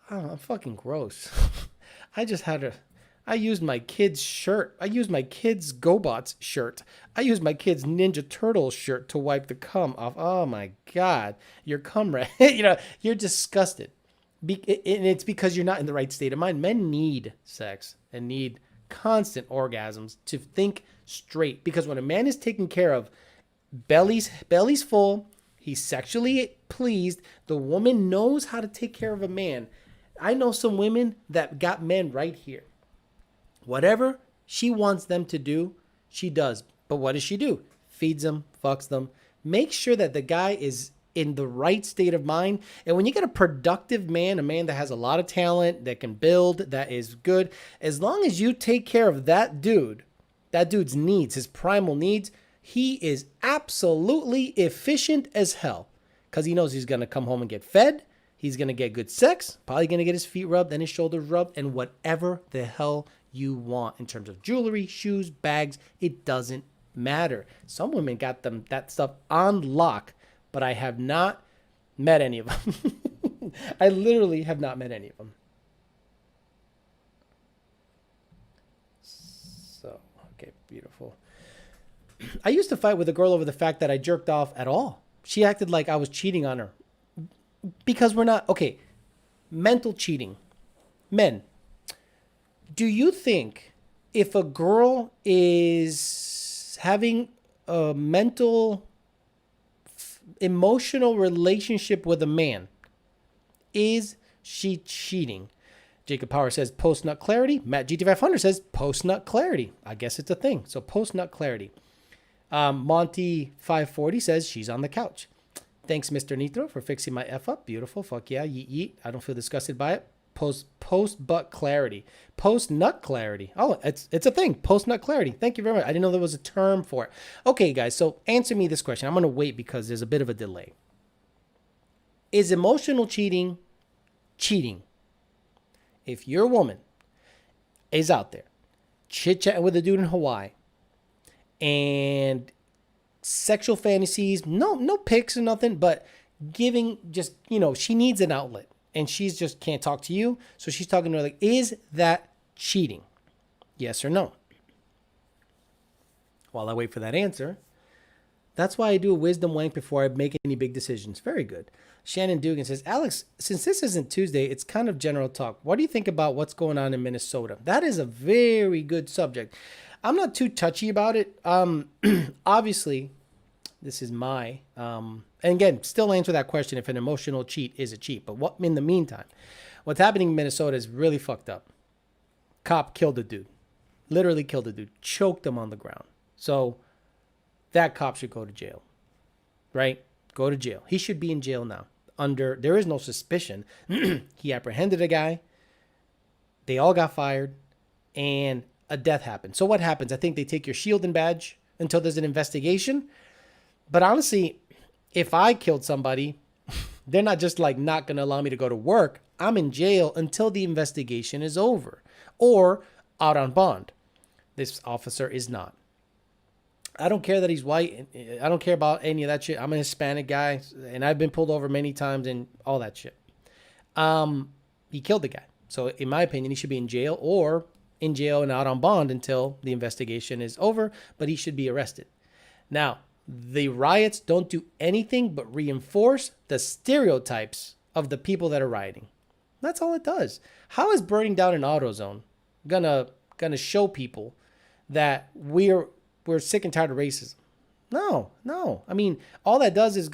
oh, I'm fucking gross. I used my kid's shirt. I used my kid's GoBots shirt. I used my kid's Ninja Turtles shirt to wipe the cum off. Oh my God. Your cum rat. You're disgusted. And it's because you're not in the right state of mind. Men need sex and need constant orgasms to think straight. Because when a man is taken care of, belly's full, he's sexually pleased, the woman knows how to take care of a man. I know some women that got men right here. Whatever she wants them to do, she does. But what does she do? Feeds them, fucks them. Make sure that the guy is in the right state of mind. And when you get a productive man, a man that has a lot of talent, that can build, that is good, as long as you take care of that dude's needs, his primal needs, he is absolutely efficient as hell. Because he knows he's going to come home and get fed. He's going to get good sex, probably going to get his feet rubbed and his shoulders rubbed, and whatever the hell you want in terms of jewelry, shoes, bags, it doesn't matter. Some women got that stuff on lock, but I have not met any of them. I literally have not met any of them. So, okay, beautiful. I used to fight with a girl over the fact that I jerked off at all. She acted like I was cheating on her. Because we're not, okay, mental cheating. Men, do you think if a girl is having a emotional relationship with a man, is she cheating? Jacob Power says post-nut clarity. Matt GT500 says post-nut clarity. I guess it's a thing. So post-nut clarity. Monty540 says she's on the couch. Thanks, Mr. Nitro, for fixing my F up. Beautiful. Fuck yeah. Yeet, yeet. I don't feel disgusted by it. Post-butt clarity. Post-nut clarity. Oh, it's a thing. Post-nut clarity. Thank you very much. I didn't know there was a term for it. Okay, guys. So answer me this question. I'm going to wait because there's a bit of a delay. Is emotional cheating cheating? If your woman is out there chit-chatting with a dude in Hawaii and sexual fantasies, no pics or nothing, but giving just, she needs an outlet and she's just can't talk to you. So she's talking to her like, is that cheating? Yes or no? While I wait for that answer, that's why I do a wisdom wank before I make any big decisions. Very good. Shannon Dugan says, Alex, since this isn't Tuesday, it's kind of general talk. What do you think about what's going on in Minnesota? That is a very good subject. I'm not too touchy about it. Obviously, this is my, and again, still answer that question if an emotional cheat is a cheat. But what in the meantime, what's happening in Minnesota is really fucked up. Cop killed a dude. Literally killed a dude. Choked him on the ground. So that cop should go to jail. Right? Go to jail. He should be in jail now. There is no suspicion. He apprehended a guy. They all got fired. And a death happened. So what happens? I think they take your shield and badge until there's an investigation. But honestly, if I killed somebody, they're not just like not going to allow me to go to work. I'm in jail until the investigation is over or out on bond. This officer is not. I don't care that he's white. I don't care about any of that shit. I'm a Hispanic guy and I've been pulled over many times and all that shit. He killed the guy. So in my opinion, he should be in jail or in jail and out on bond until the investigation is over, but he should be arrested. Now, the riots don't do anything but reinforce the stereotypes of the people that are rioting. That's all it does. How is burning down an AutoZone gonna show people that we're sick and tired of racism? No. I mean, all that does is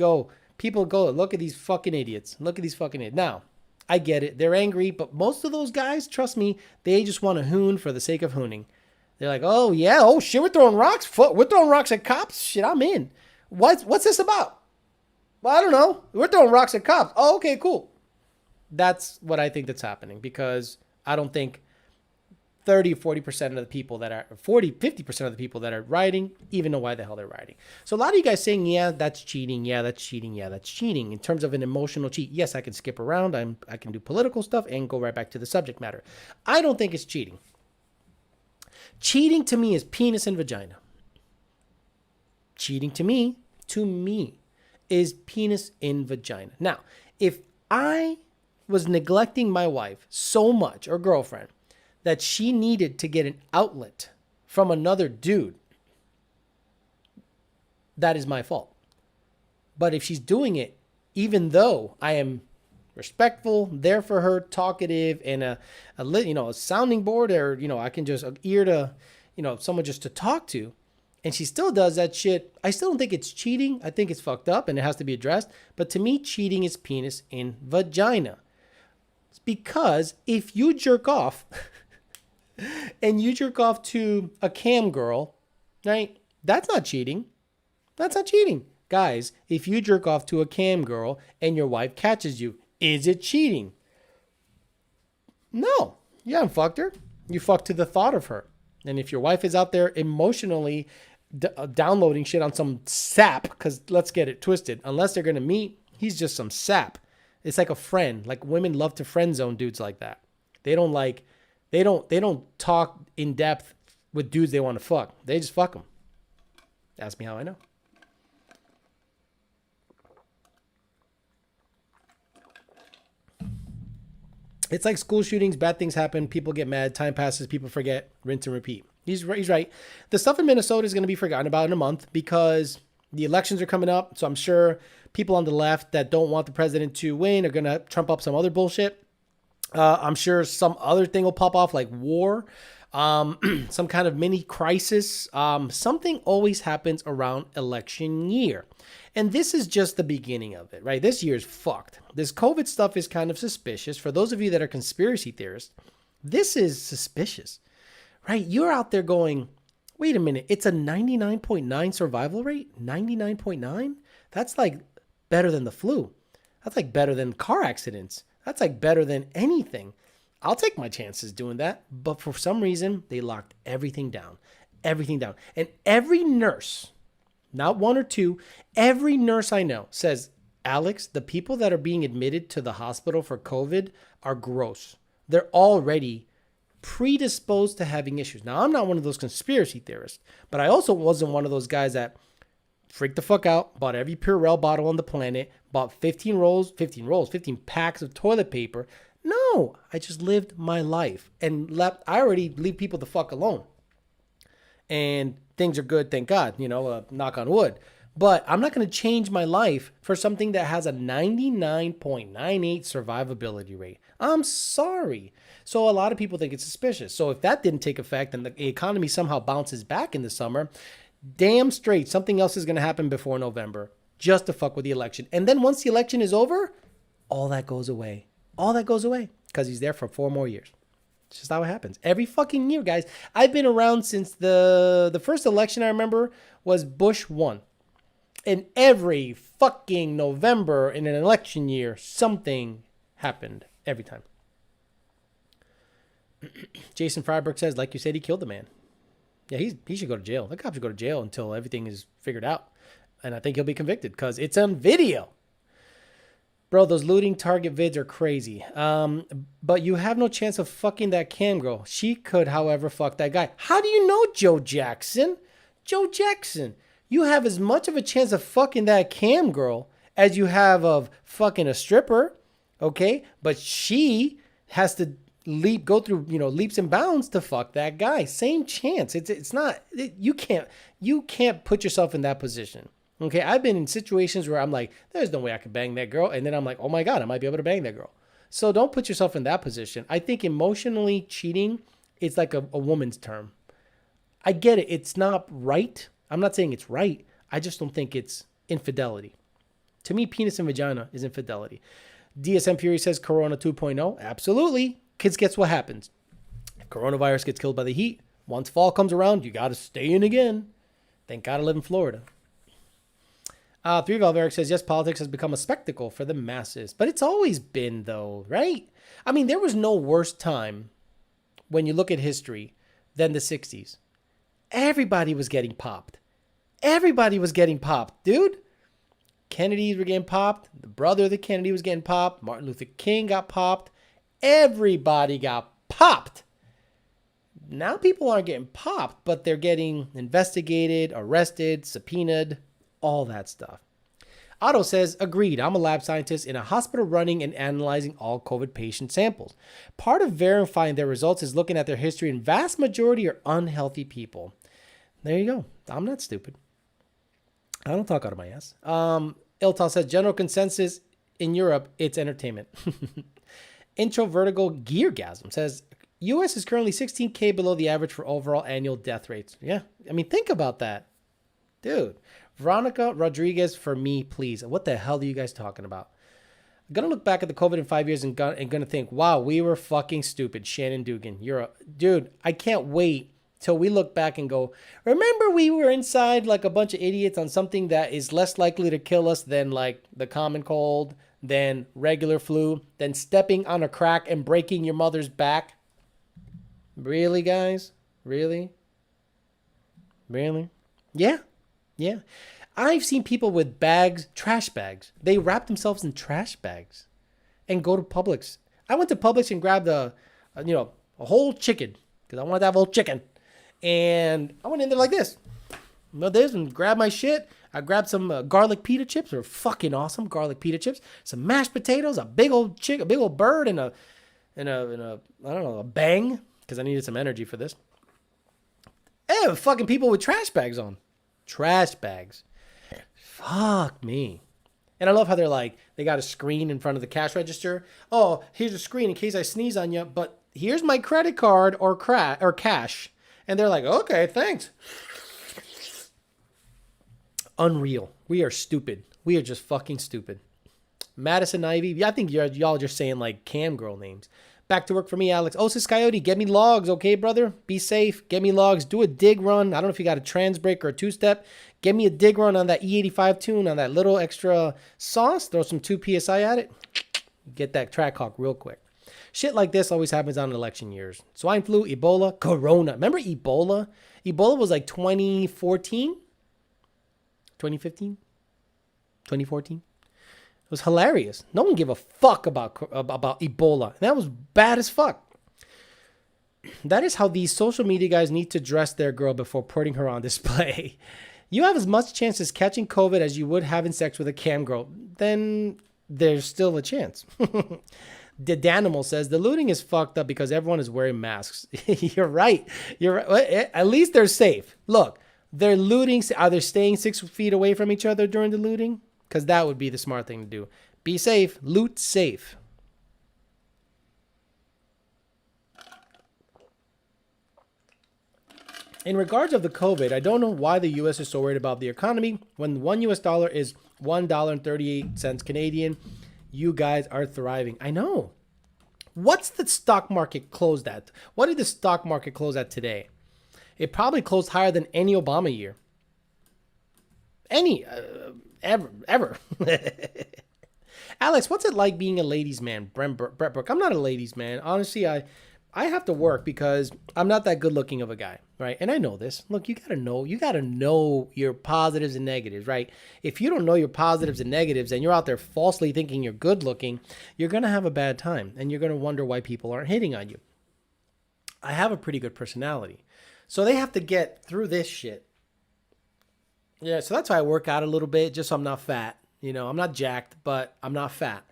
people go, look at these fucking idiots. Look at these fucking idiots. Now, I get it. They're angry, but most of those guys, trust me, they just want to hoon for the sake of hooning. They're like, oh, yeah, oh, shit, we're throwing rocks. We're throwing rocks at cops. Shit, I'm in. What's this about? Well, I don't know. We're throwing rocks at cops. Oh, okay, cool. That's what I think that's happening, because I don't think 30, 40% of the people that are 50% of the people that are rioting even know why the hell they're rioting. So a lot of you guys saying, yeah, that's cheating. Yeah, that's cheating. Yeah, that's cheating. In terms of an emotional cheat, yes, I can skip around. I can do political stuff and go right back to the subject matter. I don't think it's cheating. Cheating to me is penis and vagina. Cheating to me is penis in vagina. Now, if I was neglecting my wife so much, or girlfriend, that she needed to get an outlet from another dude, that is my fault. But if she's doing it, even though I am respectful, there for her, talkative, and a sounding board, or, I can just ear to, someone just to talk to, and she still does that shit, I still don't think it's cheating. I think it's fucked up and it has to be addressed. But to me, cheating is penis in vagina. It's because if you jerk off and you jerk off to a cam girl, right? That's not cheating. That's not cheating. Guys, if you jerk off to a cam girl and your wife catches you, is it cheating? No. You haven't fucked her. You fucked to the thought of her. And if your wife is out there emotionally downloading shit on some sap, because let's get it twisted, unless they're going to meet, he's just some sap. It's like a friend. Like, women love to friend zone dudes like that. They don't talk in depth with dudes they want to fuck. They just fuck them. Ask me how I know. It's like school shootings, bad things happen, people get mad, time passes, people forget, rinse and repeat. He's right. The stuff in Minnesota is going to be forgotten about in a month because the elections are coming up. So I'm sure people on the left that don't want the president to win are going to trump up some other bullshit. I'm sure some other thing will pop off, like war, some kind of mini crisis. Something always happens around election year. And this is just the beginning of it, right? This year is fucked. This COVID stuff is kind of suspicious. For those of you that are conspiracy theorists, this is suspicious, right? You're out there going, wait a minute, it's a 99.9 survival rate? 99.9? That's like better than the flu. That's like better than car accidents. That's like better than anything. I'll take my chances doing that. But for some reason, they locked everything down. And every nurse, not one or two, every nurse I know says, Alex, the people that are being admitted to the hospital for COVID are gross. They're already predisposed to having issues. Now, I'm not one of those conspiracy theorists, but I also wasn't one of those guys that freaked the fuck out, bought every Purell bottle on the planet, bought 15 packs of toilet paper. No, I just lived my life and I already leave people the fuck alone. And things are good, thank God, knock on wood. But I'm not going to change my life for something that has a 99.98 survivability rate. I'm sorry. So a lot of people think it's suspicious. So if that didn't take effect and the economy somehow bounces back in the summer, damn straight, something else is going to happen before November just to fuck with the election. And then once the election is over, all that goes away. All that goes away because he's there for 4 more years. It's just how it happens. Every fucking year, guys. I've been around since the first election I remember was Bush won. And every fucking November in an election year, something happened every time. Jason Freiberg says, like you said, he killed the man. Yeah, he should go to jail. The cop should go to jail until everything is figured out. And I think he'll be convicted because it's on video. Bro, those looting Target vids are crazy. But you have no chance of fucking that cam girl. She could, however, fuck that guy. How do you know Joe Jackson? Joe Jackson. You have as much of a chance of fucking that cam girl as you have of fucking a stripper. Okay? But she has to go through, leaps and bounds to fuck that guy. Same chance. It's not, you can't put yourself in that position. Okay. I've been in situations where I'm like, there's no way I could bang that girl. And then I'm like, oh my God, I might be able to bang that girl. So don't put yourself in that position. I think emotionally cheating is like a woman's term. I get it. It's not right. I'm not saying it's right. I just don't think it's infidelity. To me, penis and vagina is infidelity. DSM Fury says Corona 2.0. Absolutely. Kids, guess what happens? If coronavirus gets killed by the heat, once fall comes around, you got to stay in again. Thank God I live in Florida. 3 Valve Eric says, yes, politics has become a spectacle for the masses. But it's always been, though, right? I mean, there was no worse time when you look at history than the 60s. Everybody was getting popped. Everybody was getting popped, dude. Kennedys were getting popped. The brother of the Kennedy was getting popped. Martin Luther King got popped. Everybody got popped. Now people aren't getting popped, but they're getting investigated, arrested, subpoenaed, all that stuff. Otto says, agreed. I'm a lab scientist in a hospital running and analyzing all COVID patient samples. Part of verifying their results is looking at their history, and vast majority are unhealthy people. There you go. I'm not stupid. I don't talk out of my ass. Iltal says, general consensus in Europe, it's entertainment. Introvertical Geargasm says, U.S. is currently 16K below the average for overall annual death rates. Yeah, I mean, think about that. Dude. Veronica Rodriguez, for me, please. What the hell are you guys talking about? I'm going to look back at the COVID in 5 years and going to think, wow, we were fucking stupid. Shannon Dugan, dude, I can't wait till we look back and go, remember we were inside like a bunch of idiots on something that is less likely to kill us than like the common cold, than regular flu, than stepping on a crack and breaking your mother's back. Really, guys? Really? Yeah. I've seen people with bags, trash bags. They wrap themselves in trash bags and go to Publix. I went to Publix and grabbed a whole chicken because I wanted to have a whole chicken. And I went in there like this. And grabbed my shit. I grabbed some garlic pita chips. They're fucking awesome. Garlic pita chips. Some mashed potatoes, a big old chick, a big old bird, and a I don't know, a bang because I needed some energy for this. Hey, fucking people with trash bags on. Trash bags. Fuck me. And I love how they're like, they got a screen in front of the cash register. Oh, here's a screen in case I sneeze on you, but here's my credit card or cash. And they're like, okay, thanks. Unreal. We are stupid. We are just fucking stupid. Madison Ivy. Yeah, I think y'all just saying like cam girl names. Back to work for me, Alex. Osis Coyote, get me logs, okay, brother? Be safe. Get me logs. Do a dig run. I don't know if you got a trans break or a two-step. Get me a dig run on that E85 tune, on that little extra sauce. Throw some 2 PSI at it. Get that track hawk real quick. Shit like this always happens on election years. Swine flu, Ebola, Corona. Remember Ebola? Ebola was like 2014? 2015? 2014? It was hilarious. No one gave a fuck about Ebola. That was bad as fuck. That is how these social media guys need to dress their girl before putting her on display. You have as much chance as catching COVID as you would having sex with a cam girl. Then there's still a chance. The Danimal says, the looting is fucked up because everyone is wearing masks. You're right. At least they're safe. Look, they're looting. Are they staying 6 feet away from each other during the looting? Because that would be the smart thing to do. Be safe. Loot safe. In regards of the COVID, I don't know why the U.S. is so worried about the economy. When $1 US is $1.38 Canadian, you guys are thriving. I know. What's the stock market closed at? What did the stock market close at today? It probably closed higher than any Obama year. Ever. Alex, what's it like being a ladies' man? Brett Brook. I'm not a ladies' man. Honestly, I have to work because I'm not that good looking of a guy, right? And I know this. Look, you gotta know your positives and negatives, right? If you don't know your positives and negatives and you're out there falsely thinking you're good looking, you're gonna have a bad time and you're gonna wonder why people aren't hitting on you. I have a pretty good personality. So they have to get through this shit. Yeah, so that's why I work out a little bit, just so I'm not fat. You know, I'm not jacked, but I'm not fat.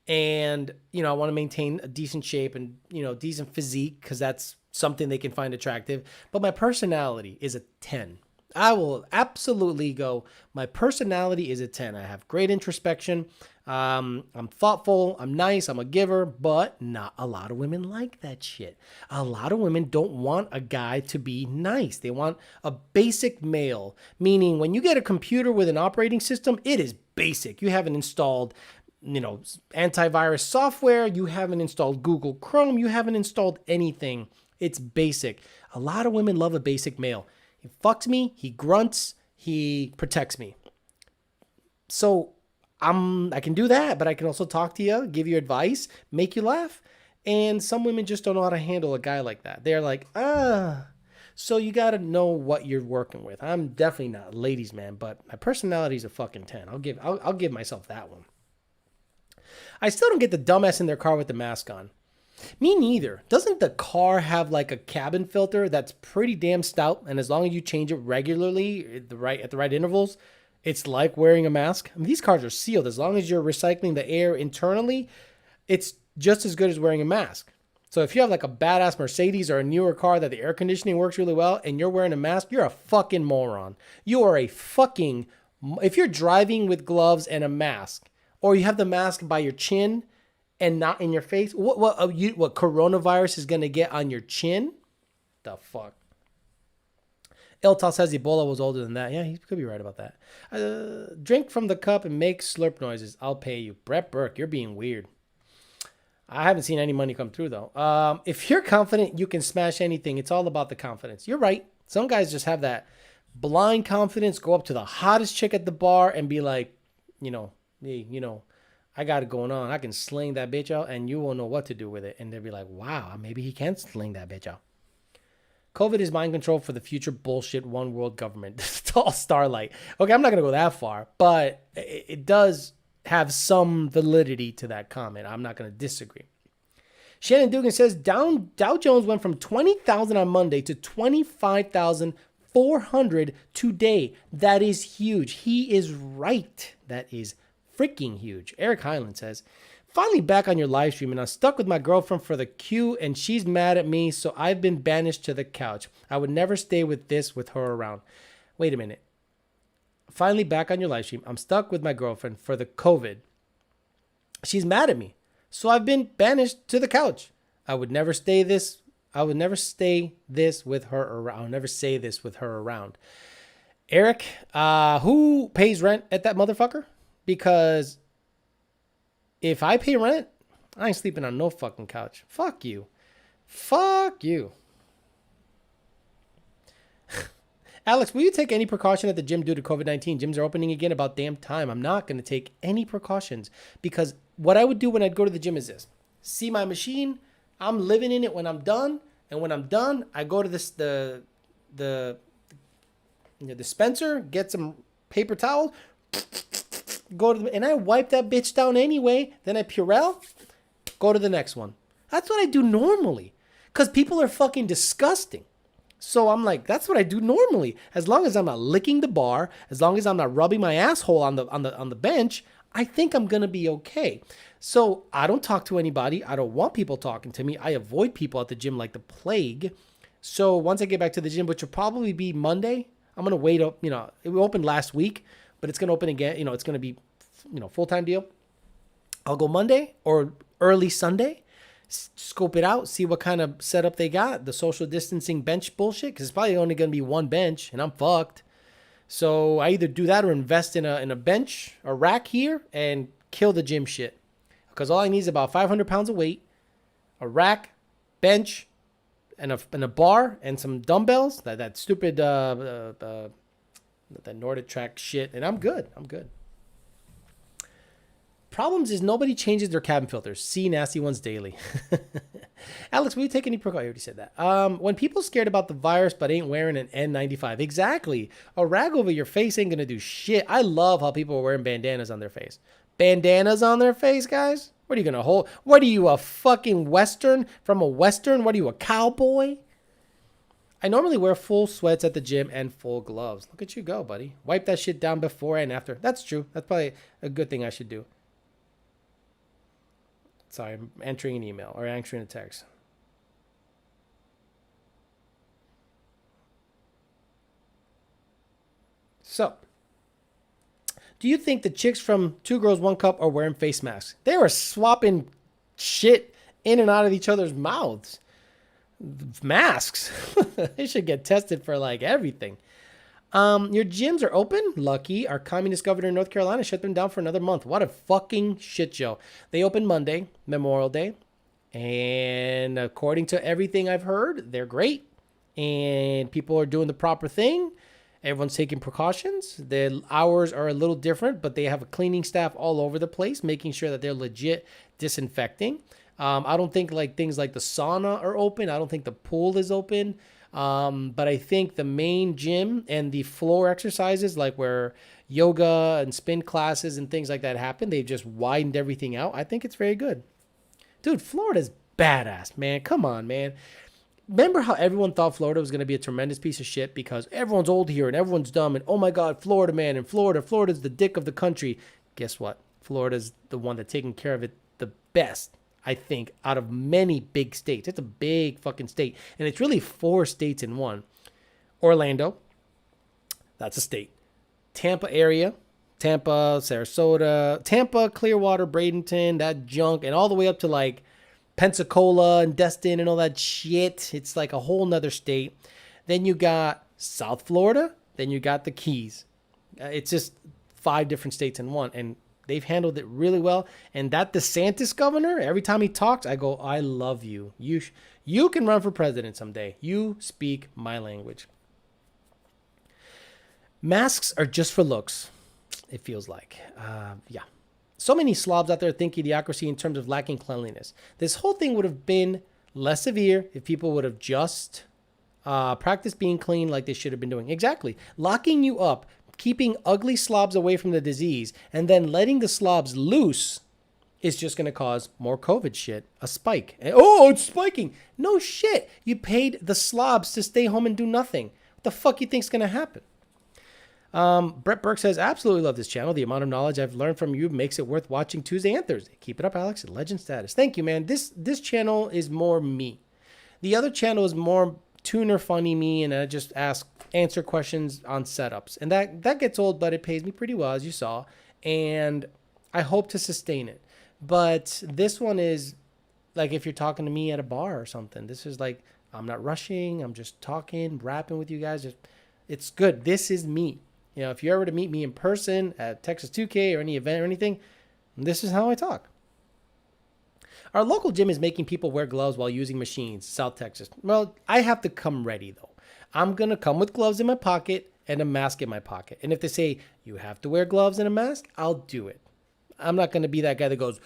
And, I want to maintain a decent shape and, decent physique because that's something they can find attractive. But my personality is a 10. I will absolutely go. My personality is a 10. I have great introspection. I'm thoughtful. I'm nice. I'm a giver, but not a lot of women like that shit. A lot of women don't want a guy to be nice. They want a basic male, meaning when you get a computer with an operating system, it is basic. You haven't installed antivirus software. You haven't installed Google Chrome. You haven't installed anything. It's basic. A lot of women love a basic male. He fucks me. He grunts. He protects me. So I can do that, but I can also talk to you, give you advice, make you laugh. And some women just don't know how to handle a guy like that. They're like, So you got to know what you're working with. I'm definitely not a ladies' man, but my personality is a fucking 10. I'll give myself that one. I still don't get the dumbass in their car with the mask on. Me neither. Doesn't the car have like a cabin filter that's pretty damn stout? And as long as you change it regularly at the right intervals, it's like wearing a mask. I mean, these cars are sealed. As long as you're recycling the air internally, it's just as good as wearing a mask. So if you have like a badass Mercedes or a newer car that the air conditioning works really well and you're wearing a mask, you're a fucking moron. You are a fucking... If you're driving with gloves and a mask, or you have the mask by your chin and not in your face, what coronavirus is going to get on your chin? The fuck? Eltal says Ebola was older than that. Yeah, he could be right about that. Drink from the cup and make slurp noises. I'll pay you. Brett Burke, you're being weird. I haven't seen any money come through, though. If you're confident you can smash anything, it's all about the confidence. You're right. Some guys just have that blind confidence, go up to the hottest chick at the bar and be like, hey, I got it going on. I can sling that bitch out and you won't know what to do with it. And they'll be like, wow, maybe he can sling that bitch out. COVID is mind control for the future bullshit one world government. It's all Starlight. Okay, I'm not going to go that far, but it does have some validity to that comment. I'm not going to disagree. Shannon Dugan says Dow Jones went from 20,000 on Monday to 25,400 today. That is huge. He is right. That is freaking huge. Eric Highland says, finally back on your live stream and I'm stuck with my girlfriend for the queue and she's mad at me, so I've been banished to the couch. I would never stay with her around. Wait a minute. Finally back on your live stream. I'm stuck with my girlfriend for the COVID. She's mad at me, so I've been banished to the couch. I would never stay this with her around. I'll never say this with her around. Eric, who pays rent at that motherfucker? Because if I pay rent, I ain't sleeping on no fucking couch. Fuck you. Fuck you. Alex, will you take any precaution at the gym due to COVID-19? Gyms are opening again about damn time. I'm not going to take any precautions because what I would do when I'd go to the gym is this. See my machine. I'm living in it when I'm done. And when I'm done, I go to the dispenser, get some paper towel, and I wipe that bitch down anyway. Then I Purell, go to the next one. That's what I do normally because people are fucking disgusting. So I'm like, that's what I do normally. As long as I'm not licking the bar, as long as I'm not rubbing my asshole on the bench, I think I'm gonna be okay. So I don't talk to anybody. I don't want people talking to me. I avoid people at the gym like the plague. So once I get back to the gym, which will probably be Monday, I'm gonna wait up. It opened last week, but it's gonna open again. It's gonna be, full-time deal. I'll go Monday or early Sunday. Scope it out, see what kind of setup they got, the social distancing bench bullshit, because it's probably only going to be one bench, and I'm fucked. So I either do that or invest in a bench, a rack here, and kill the gym shit. Because all I need is about 500 pounds of weight, a bench, and a bar, and some dumbbells, that stupid that Nordic track shit, and I'm good. Problems is nobody changes their cabin filters. See nasty ones daily. Alex, will you take any precaution? I already said that. When people scared about the virus but ain't wearing an N95. Exactly. A rag over your face ain't going to do shit. I love how people are wearing bandanas on their face. Bandanas on their face, guys? What are you going to hold? What are you, a fucking Western? From a Western? What are you, a cowboy? I normally wear full sweats at the gym and full gloves. Look at you go, buddy. Wipe that shit down before and after. That's true. That's probably a good thing I should do. Sorry, I'm entering an email or answering a text. So, do you think the chicks from Two Girls, One Cup are wearing face masks? They were swapping shit in and out of each other's mouths. Masks. They should get tested for like everything. Your gyms are open. Lucky. Our communist governor in North Carolina shut them down for another month. What a fucking shit show. They opened Monday, Memorial Day. And according to everything I've heard, they're great. And people are doing the proper thing. Everyone's taking precautions. The hours are a little different, but they have a cleaning staff all over the place, making sure that they're legit disinfecting. I don't think like things like the sauna are open. I don't think the pool is open. But I think the main gym and the floor exercises, like where yoga and spin classes and things like that happen, they've just widened everything out. I think it's very good. Dude, Florida's badass, man. Come on, man. Remember how everyone thought Florida was going to be a tremendous piece of shit because everyone's old here and everyone's dumb and oh my God, Florida, man, and Florida's the dick of the country. Guess what? Florida's the one that's taking care of it the best, I think, out of many big states. It's a big fucking state. And it's really 4 states in one. Orlando, that's a state. Tampa area, Tampa, Sarasota, Tampa, Clearwater, Bradenton, that junk, and all the way up to like Pensacola and Destin and all that shit. It's like a whole nother state. Then you got South Florida. Then you got the Keys. It's just 5 different states in one. And they've handled it really well. And that DeSantis governor, every time he talks, I go, I love you. You can run for president someday. You speak my language. Masks are just for looks, it feels like. Yeah. So many slobs out there think idiocracy in terms of lacking cleanliness. This whole thing would have been less severe if people would have just practiced being clean like they should have been doing. Exactly. Locking you up, keeping ugly slobs away from the disease, and then letting the slobs loose is just going to cause more COVID shit, a spike. And, oh, it's spiking. No shit. You paid the slobs to stay home and do nothing. What the fuck you think's going to happen? Brett Burke says, absolutely love this channel. The amount of knowledge I've learned from you makes it worth watching Tuesday and Thursday. Keep it up, Alex. Legend status. Thank you, man. This channel is more me. The other channel is more tuner funny me, and I just answer questions on setups. And that gets old, but it pays me pretty well, as you saw. And I hope to sustain it. But this one is like if you're talking to me at a bar or something. This is like, I'm not rushing. I'm just talking, rapping with you guys. It's good. This is me. You know, if you're ever to meet me in person at Texas 2K or any event or anything, this is how I talk. Our local gym is making people wear gloves while using machines, South Texas. Well, I have to come ready, though. I'm going to come with gloves in my pocket and a mask in my pocket. And if they say, you have to wear gloves and a mask, I'll do it. I'm not going to be that guy that goes,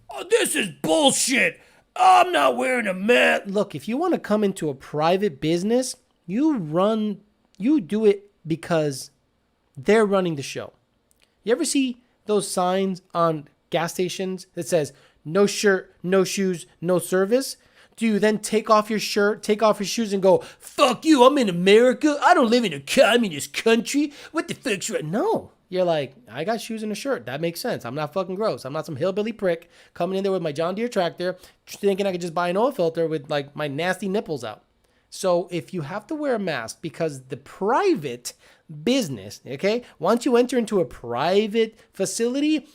oh, this is bullshit. I'm not wearing a mask. Look, if you want to come into a private business, you do it because they're running the show. You ever see those signs on gas stations that says, no shirt, no shoes, no service? Do you then take off your shirt, take off your shoes and go, fuck you, I'm in America. I don't live in a communist country. What the fuck's right? No. You're like, I got shoes and a shirt. That makes sense. I'm not fucking gross. I'm not some hillbilly prick coming in there with my John Deere tractor thinking I could just buy an oil filter with like my nasty nipples out. So if you have to wear a mask because the private business, okay, once you enter into a private facility,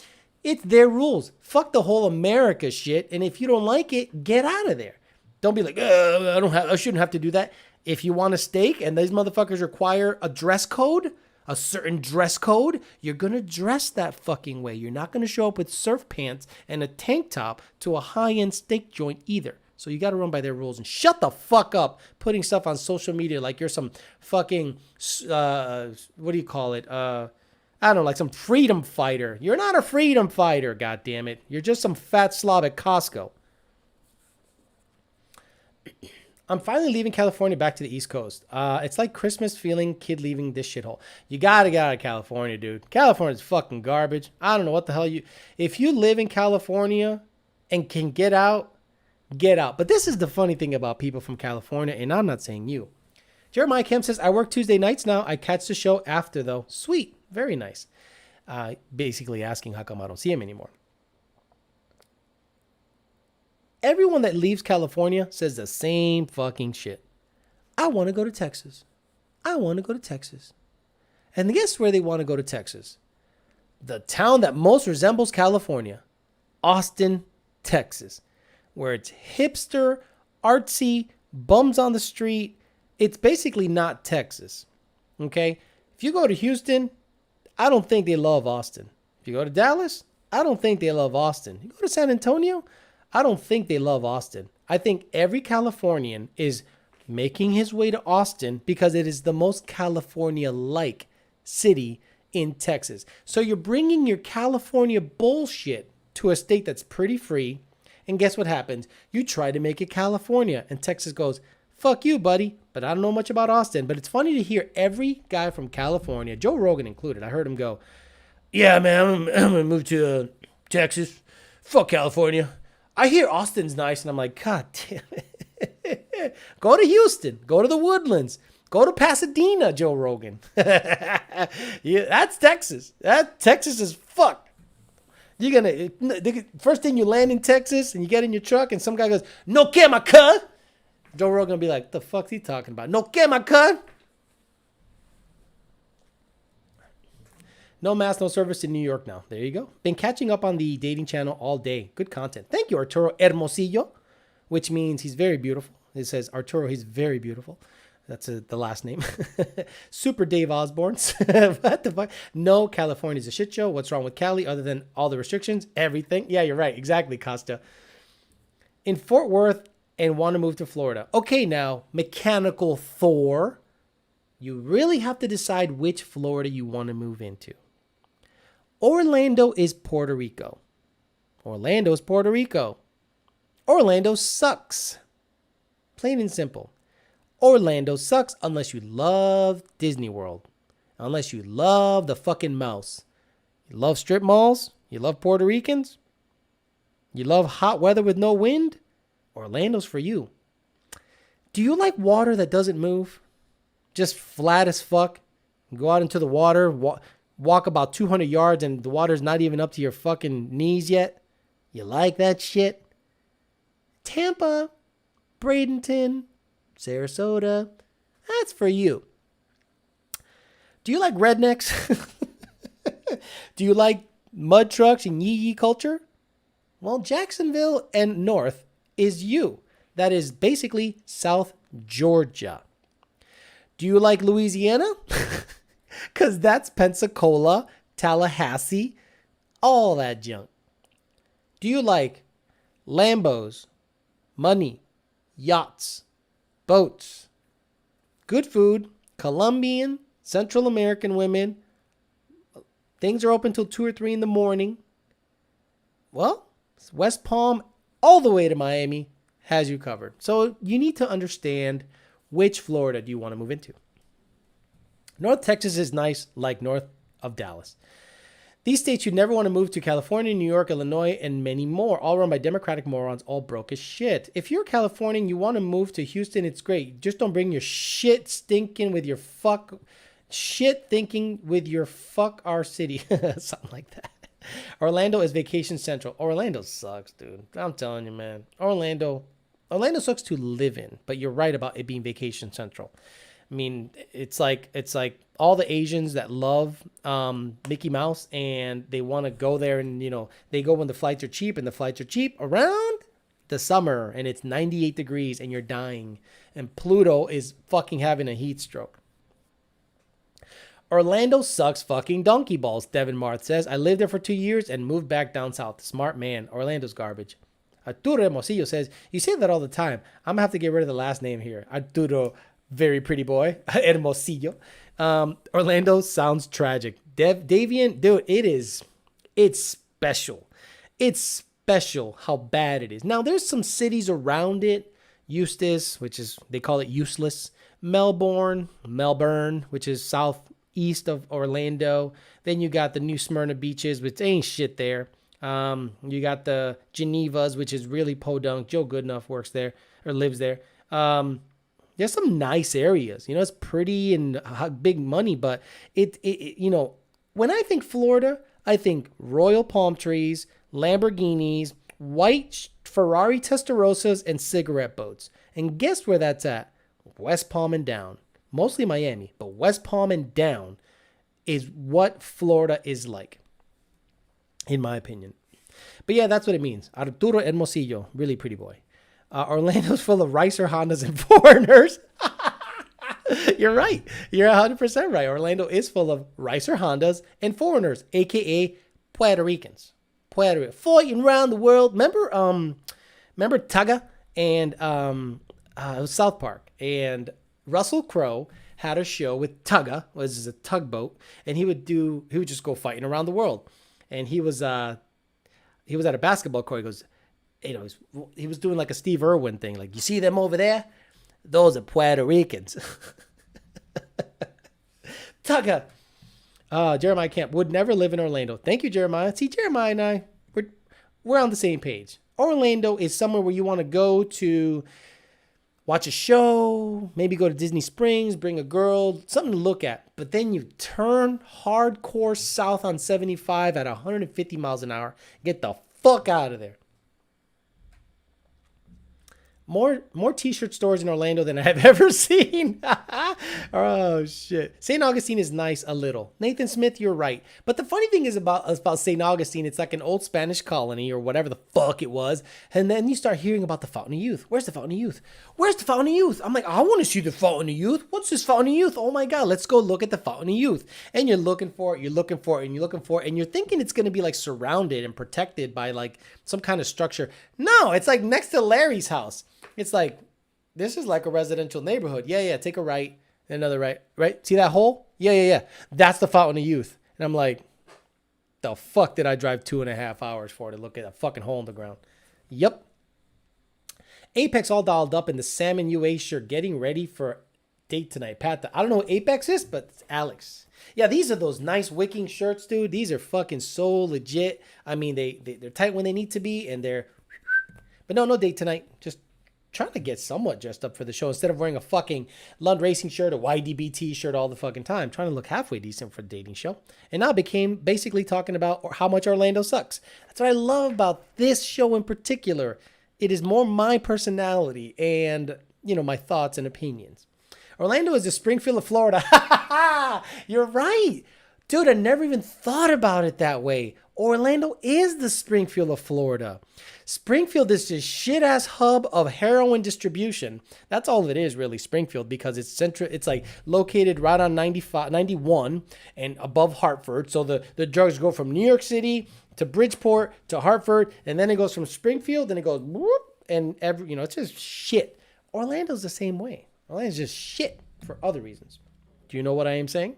it's their rules. Fuck the whole America shit. And if you don't like it, get out of there. Don't be like, I shouldn't have to do that. If you want a steak and these motherfuckers require a dress code, a certain dress code, you're going to dress that fucking way. You're not going to show up with surf pants and a tank top to a high-end steak joint either. So you got to run by their rules and shut the fuck up putting stuff on social media like you're some fucking, what do you call it? I don't know, like some freedom fighter. You're not a freedom fighter, goddammit. You're just some fat slob at Costco. I'm finally leaving California back to the East Coast. It's like Christmas feeling kid leaving this shithole. You got to get out of California, dude. California's fucking garbage. I don't know what the hell if you live in California and can get out, get out. But this is the funny thing about people from California, and I'm not saying you. Jeremiah Kemp says, I work Tuesday nights now. I catch the show after, though. Sweet. Very nice. Basically asking how come I don't see him anymore. everyone that leaves California says the same fucking shit. I want to go to Texas. I want to go to Texas. And guess where they want to go to Texas? The town that most resembles California. Austin, Texas. Where it's hipster, artsy, bums on the street. It's basically not Texas. Okay? If you go to Houston, I don't think they love Austin. If you go to Dallas, I don't think they love Austin. You go to San Antonio, I don't think they love Austin. I think every Californian is making his way to Austin because it is the most California-like city in Texas. So you're bringing your California bullshit to a state that's pretty free. And guess what happens? You try to make it California. And Texas goes, fuck you, buddy. But I don't know much about Austin. But it's funny to hear every guy from California, Joe Rogan included, I heard him go, yeah, man, I'm going to move to Texas. Fuck California. I hear Austin's nice. And I'm like, God damn it. Go to Houston. Go to the Woodlands. Go to Pasadena, Joe Rogan. Yeah, that's Texas. Texas is fuck. You're gonna first thing you land in Texas and you get in your truck and some guy goes, "No que my cut." Joe Rogan will be like, "The fuck's he talking about? No que my cut." No mask, no service in New York now. There you go. Been catching up on the dating channel all day. Good content. Thank you, Arturo Hermosillo, which means he's very beautiful. It says Arturo, he's very beautiful. That's the last name. Super Dave Osborne. What the fuck? No, California's a shit show. What's wrong with Cali other than all the restrictions? Everything. Yeah, you're right. Exactly, Costa. In Fort Worth and want to move to Florida. Okay, now, Mechanical Thor. You really have to decide which Florida you want to move into. Orlando is Puerto Rico. Orlando is Puerto Rico. Orlando sucks. Plain and simple. Orlando sucks unless you love Disney World. Unless you love the fucking mouse. You love strip malls? You love Puerto Ricans? You love hot weather with no wind? Orlando's for you. Do you like water that doesn't move? Just flat as fuck? Go out into the water, walk about 200 yards and the water's not even up to your fucking knees yet? You like that shit? Tampa, Bradenton, Sarasota, that's for you. Do you like rednecks? Do you like mud trucks and yee-yee culture? Well, Jacksonville and North is you. That is basically South Georgia. Do you like Louisiana? Because that's Pensacola, Tallahassee, all that junk. Do you like Lambos, money, yachts, boats, good food, Colombian, Central American women? Things are open till 2 or 3 in the morning. Well, West Palm all the way to Miami has you covered. So you need to understand which Florida do you want to move into. North Texas is nice, like north of Dallas. These states you never want to move to: California, New York, Illinois, and many more, all run by Democratic morons, all broke as shit. If you're Californian, you want to move to Houston, it's great. Just don't bring your shit stinking with your fuck shit thinking with your fuck our city. Something like that. Orlando is vacation central. Orlando sucks, dude. I'm telling you, man. Orlando sucks to live in, but you're right about it being vacation central. I mean, it's like all the Asians that love Mickey Mouse and they want to go there, and they go when the flights are cheap, and the flights are cheap around the summer and it's 98 degrees and you're dying and Pluto is fucking having a heat stroke. Orlando sucks fucking donkey balls, Devin Marth says. I lived there for 2 years and moved back down south. Smart man. Orlando's garbage. Arturo Hermosillo says, you say that all the time. I'm going to have to get rid of the last name here. Arturo, very pretty boy. Hermosillo. Orlando sounds tragic. Davian, dude, it's special. It's special how bad it is. Now, there's some cities around it. Eustis, which is, they call it useless. Melbourne, which is southeast of Orlando. Then you got the New Smyrna beaches, which ain't shit there. You got the Genevas, which is really podunk. Joe Goodenough works there or lives there. There's some nice areas. It's pretty and big money, but it when I think Florida, I think royal palm trees, Lamborghinis, white Ferrari Testarossas and cigarette boats. And guess where that's at? West Palm and down. Mostly Miami, but West Palm and down is what Florida is like, in my opinion. But yeah, that's what it means. Arturo Hermosillo, really pretty boy. Orlando's full of Ricer Hondas and foreigners. You're right. You're 100% right. Orlando is full of Ricer Hondas and foreigners, a.k.a. Puerto Ricans. Puerto Rico. Fighting around the world. Remember Tugga? And it was South Park. And Russell Crowe had a show with Tugga, which is a tugboat, and he would just go fighting around the world. And he was at a basketball court. He goes, he was doing like a Steve Irwin thing. Like, you see them over there? Those are Puerto Ricans. Tugga. Jeremiah Camp would never live in Orlando. Thank you, Jeremiah. See, Jeremiah and I, we're on the same page. Orlando is somewhere where you want to go to watch a show, maybe go to Disney Springs, bring a girl, something to look at. But then you turn hardcore south on 75 at 150 miles an hour. Get the fuck out of there. More t-shirt stores in Orlando than I have ever seen. Oh, shit. St. Augustine is nice a little. Nathan Smith, you're right. But the funny thing is about St. Augustine, it's like an old Spanish colony or whatever the fuck it was. And then you start hearing about the Fountain of Youth. Where's the Fountain of Youth? Where's the Fountain of Youth? I'm like, I want to see the Fountain of Youth. What's this Fountain of Youth? Oh, my God. Let's go look at the Fountain of Youth. And you're looking for it. You're looking for it. And you're looking for it. And you're thinking it's going to be like surrounded and protected by like some kind of structure. No, it's like next to Larry's house. It's like, this is like a residential neighborhood. Yeah. Take a right, another right? See that hole? Yeah. That's the Fountain of Youth. And I'm like, the fuck did I drive 2.5 hours for to look at a fucking hole in the ground? Yep. Apex all dialed up in the Salmon UA shirt, getting ready for date tonight. Pat, I don't know what Apex is, but it's Alex. Yeah, these are those nice wicking shirts, dude. These are fucking so legit. I mean, they're tight when they need to be, and they're... But no date tonight. Just trying to get somewhat dressed up for the show instead of wearing a fucking Lund Racing shirt, a YDB t-shirt all the fucking time. Trying to look halfway decent for a dating show. And now became basically talking about how much Orlando sucks. That's what I love about this show in particular. It is more my personality and, my thoughts and opinions. Orlando is the Springfield of Florida. You're right. Dude, I never even thought about it that way. Orlando is the Springfield of Florida. Springfield is this shit-ass hub of heroin distribution. That's all it is, really, Springfield, because it's central. It's like located right on 91 and above Hartford. So the drugs go from New York City to Bridgeport to Hartford, and then it goes from Springfield, and it goes whoop, and it's just shit. Orlando's the same way. Orlando's just shit for other reasons. Do you know what I am saying?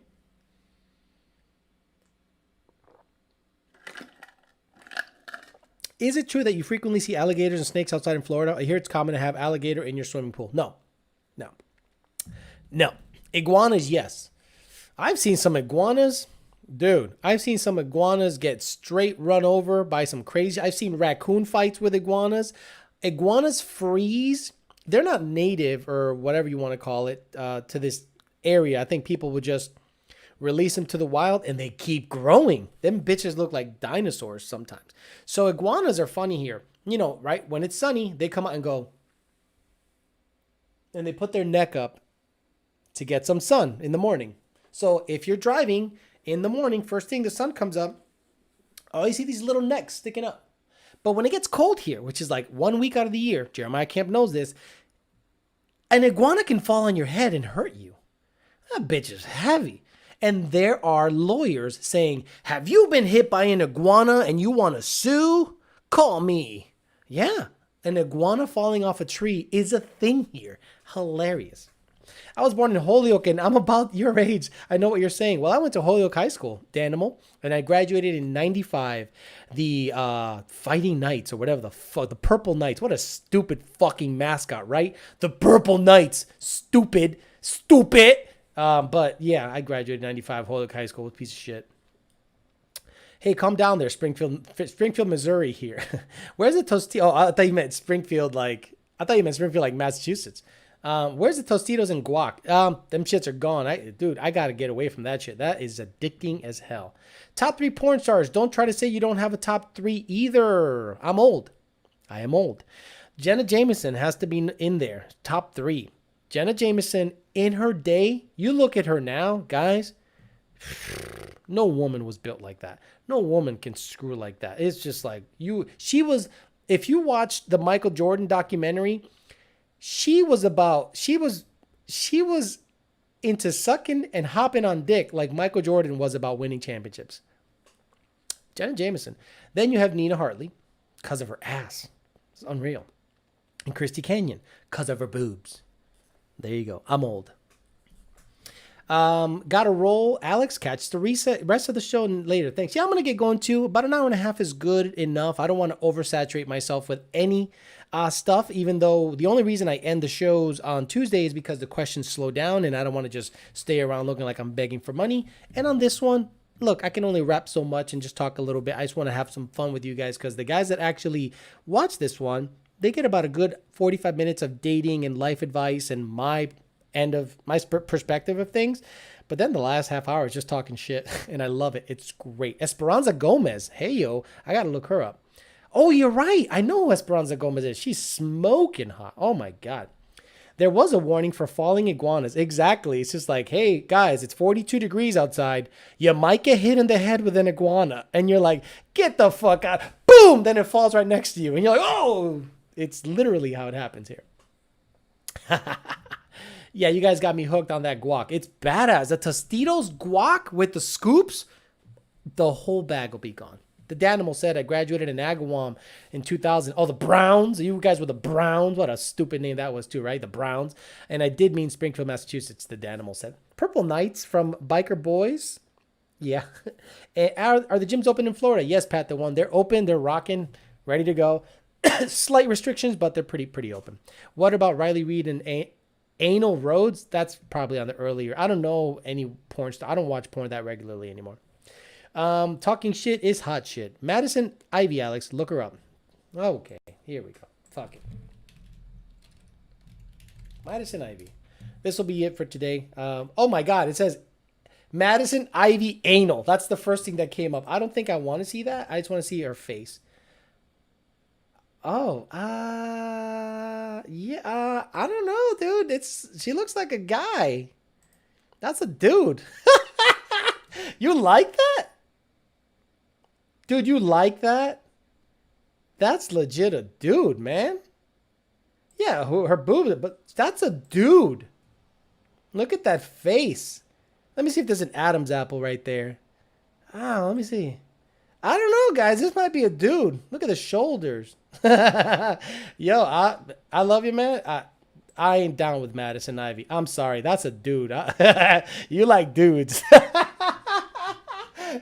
Is it true that you frequently see alligators and snakes outside in Florida? I hear it's common to have alligator in your swimming pool. No. Iguanas, yes. I've seen some iguanas. Dude, I've seen some iguanas get straight run over by some crazy... I've seen raccoon fights with iguanas. Iguanas freeze. They're not native or whatever you want to call it to this area. I think people would just release them to the wild, and they keep growing. Them bitches look like dinosaurs sometimes. So iguanas are funny here. Right? When it's sunny, they come out and go. And they put their neck up to get some sun in the morning. So if you're driving in the morning, first thing the sun comes up, you see these little necks sticking up. But when it gets cold here, which is like 1 week out of the year, Jeremiah Camp knows this, an iguana can fall on your head and hurt you. That bitch is heavy. And there are lawyers saying, have you been hit by an iguana and you want to sue? Call me. Yeah, an iguana falling off a tree is a thing here. Hilarious. I was born in Holyoke, and I'm about your age. I know what you're saying. Well, I went to Holyoke High School, Danimal, and I graduated in 95. The Fighting Knights, or whatever the fuck, the Purple Knights. What a stupid fucking mascot, right? The Purple Knights. Stupid. But yeah, I graduated in 95, Holyoke High School, piece of shit. Hey, calm down there, Springfield, Missouri here. Where's the Tostitos? Oh, I thought you meant Springfield like Massachusetts. Where's the Tostitos and guac? Them shits are gone. I got to get away from that shit. That is addicting as hell. Top 3 porn stars. Don't try to say you don't have a top 3 either. I'm old. I am old. Jenna Jameson has to be in there. Top 3. Jenna Jameson in her day, you look at her now, guys, no woman was built like that. No woman can screw like that. It's just like if you watched the Michael Jordan documentary, she was into sucking and hopping on dick like Michael Jordan was about winning championships. Jenna Jameson. Then you have Nina Hartley because of her ass. It's unreal. And Christy Canyon because of her boobs. There you go. I'm old. Gotta roll. Alex, catch the rest of the show later. Thanks. Yeah, I'm going to get going too. About an hour and a half is good enough. I don't want to oversaturate myself with any stuff, even though the only reason I end the shows on Tuesday is because the questions slow down and I don't want to just stay around looking like I'm begging for money. And on this one, look, I can only rap so much and just talk a little bit. I just want to have some fun with you guys because the guys that actually watch this one, they get about a good 45 minutes of dating and life advice and my end of my perspective of things. But then the last half hour is just talking shit and I love it. It's great. Esperanza Gomez. Hey, yo, I got to look her up. Oh, you're right. I know who Esperanza Gomez is. She's smoking hot. Oh my God. There was a warning for falling iguanas. Exactly. It's just like, hey, guys, it's 42 degrees outside. You might get hit in the head with an iguana. And you're like, get the fuck out. Boom! Then it falls right next to you. And you're like, oh! It's literally how it happens here. Yeah, you guys got me hooked on that guac. It's badass. The Tostitos guac with the scoops, the whole bag will be gone. The Danimal said I graduated in Agawam in 2000. Oh, the Browns. You guys were the Browns. What a stupid name that was too, right? The Browns. And I did mean Springfield, Massachusetts, the Danimal said. Purple Knights from Biker Boys. Yeah. Are the gyms open in Florida? Yes, Pat, the one. They're open. They're rocking. Ready to go. Slight restrictions, but they're pretty open. What about Riley Reid and Anal Roads? That's probably on the earlier. I don't know any porn star. I don't watch porn that regularly anymore. Talking shit is hot shit. Madison Ivy, Alex, look her up. Okay, here we go. Fuck it. Madison Ivy. This will be it for today. Oh my God, it says Madison Ivy Anal. That's the first thing that came up. I don't think I want to see that. I just want to see her face. Oh, yeah, I don't know, dude. She looks like a guy. That's a dude. You like that? Dude, you like that? That's legit a dude, man. Yeah, her boobs, but that's a dude. Look at that face. Let me see if there's an Adam's apple right there. Oh, let me see. I don't know, guys. This might be a dude. Look at the shoulders. Yo, I love you, man. I ain't down with Madison Ivy. I'm sorry. That's a dude. You like dudes.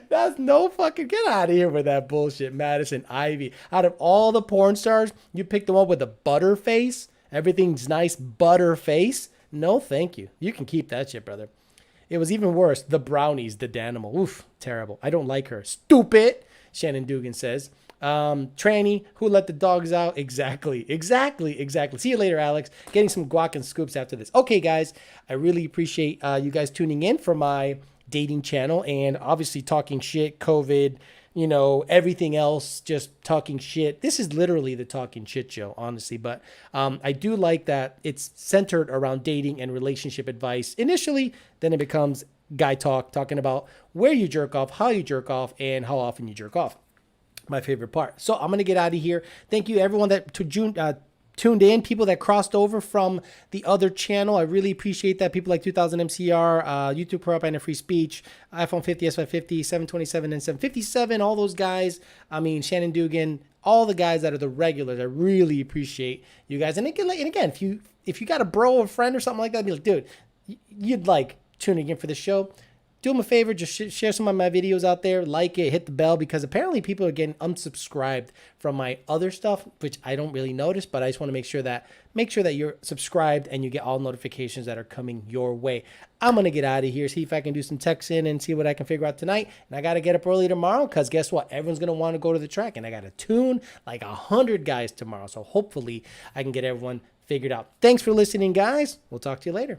That's no fucking... Get out of here with that bullshit, Madison Ivy. Out of all the porn stars, you picked the one with the butter face. Everything's nice butter face. No, thank you. You can keep that shit, brother. It was even worse. The Brownies, the Danimal. Oof, terrible. I don't like her. Stupid, Shannon Dugan says. Tranny, who let the dogs out? Exactly. See you later, Alex. Getting some guac and scoops after this. Okay, guys, I really appreciate you guys tuning in for my dating channel and obviously talking shit, COVID, everything else, just talking shit. This is literally the talking shit show, honestly. But I do like that it's centered around dating and relationship advice initially. Then it becomes guy talk, talking about where you jerk off, how you jerk off, and how often you jerk off. My favorite part. So I'm going to get out of here. Thank you, everyone that tuned in, people that crossed over from the other channel. I really appreciate that. People like 2000 MCR, YouTube Pro and Free Speech, iPhone 50, S550, 727, and 757, all those guys. I mean, Shannon Dugan, all the guys that are the regulars. I really appreciate you guys. And again, if you got a bro or friend or something like that, be like, dude, you'd like tuning in for the show. Do them a favor, just share some of my videos out there, like it, hit the bell, because apparently people are getting unsubscribed from my other stuff, which I don't really notice, but I just want to make sure that you're subscribed and you get all notifications that are coming your way. I'm going to get out of here, see if I can do some texting and see what I can figure out tonight. And I got to get up early tomorrow because guess what? Everyone's going to want to go to the track and I got to tune like 100 guys tomorrow. So hopefully I can get everyone figured out. Thanks for listening, guys. We'll talk to you later.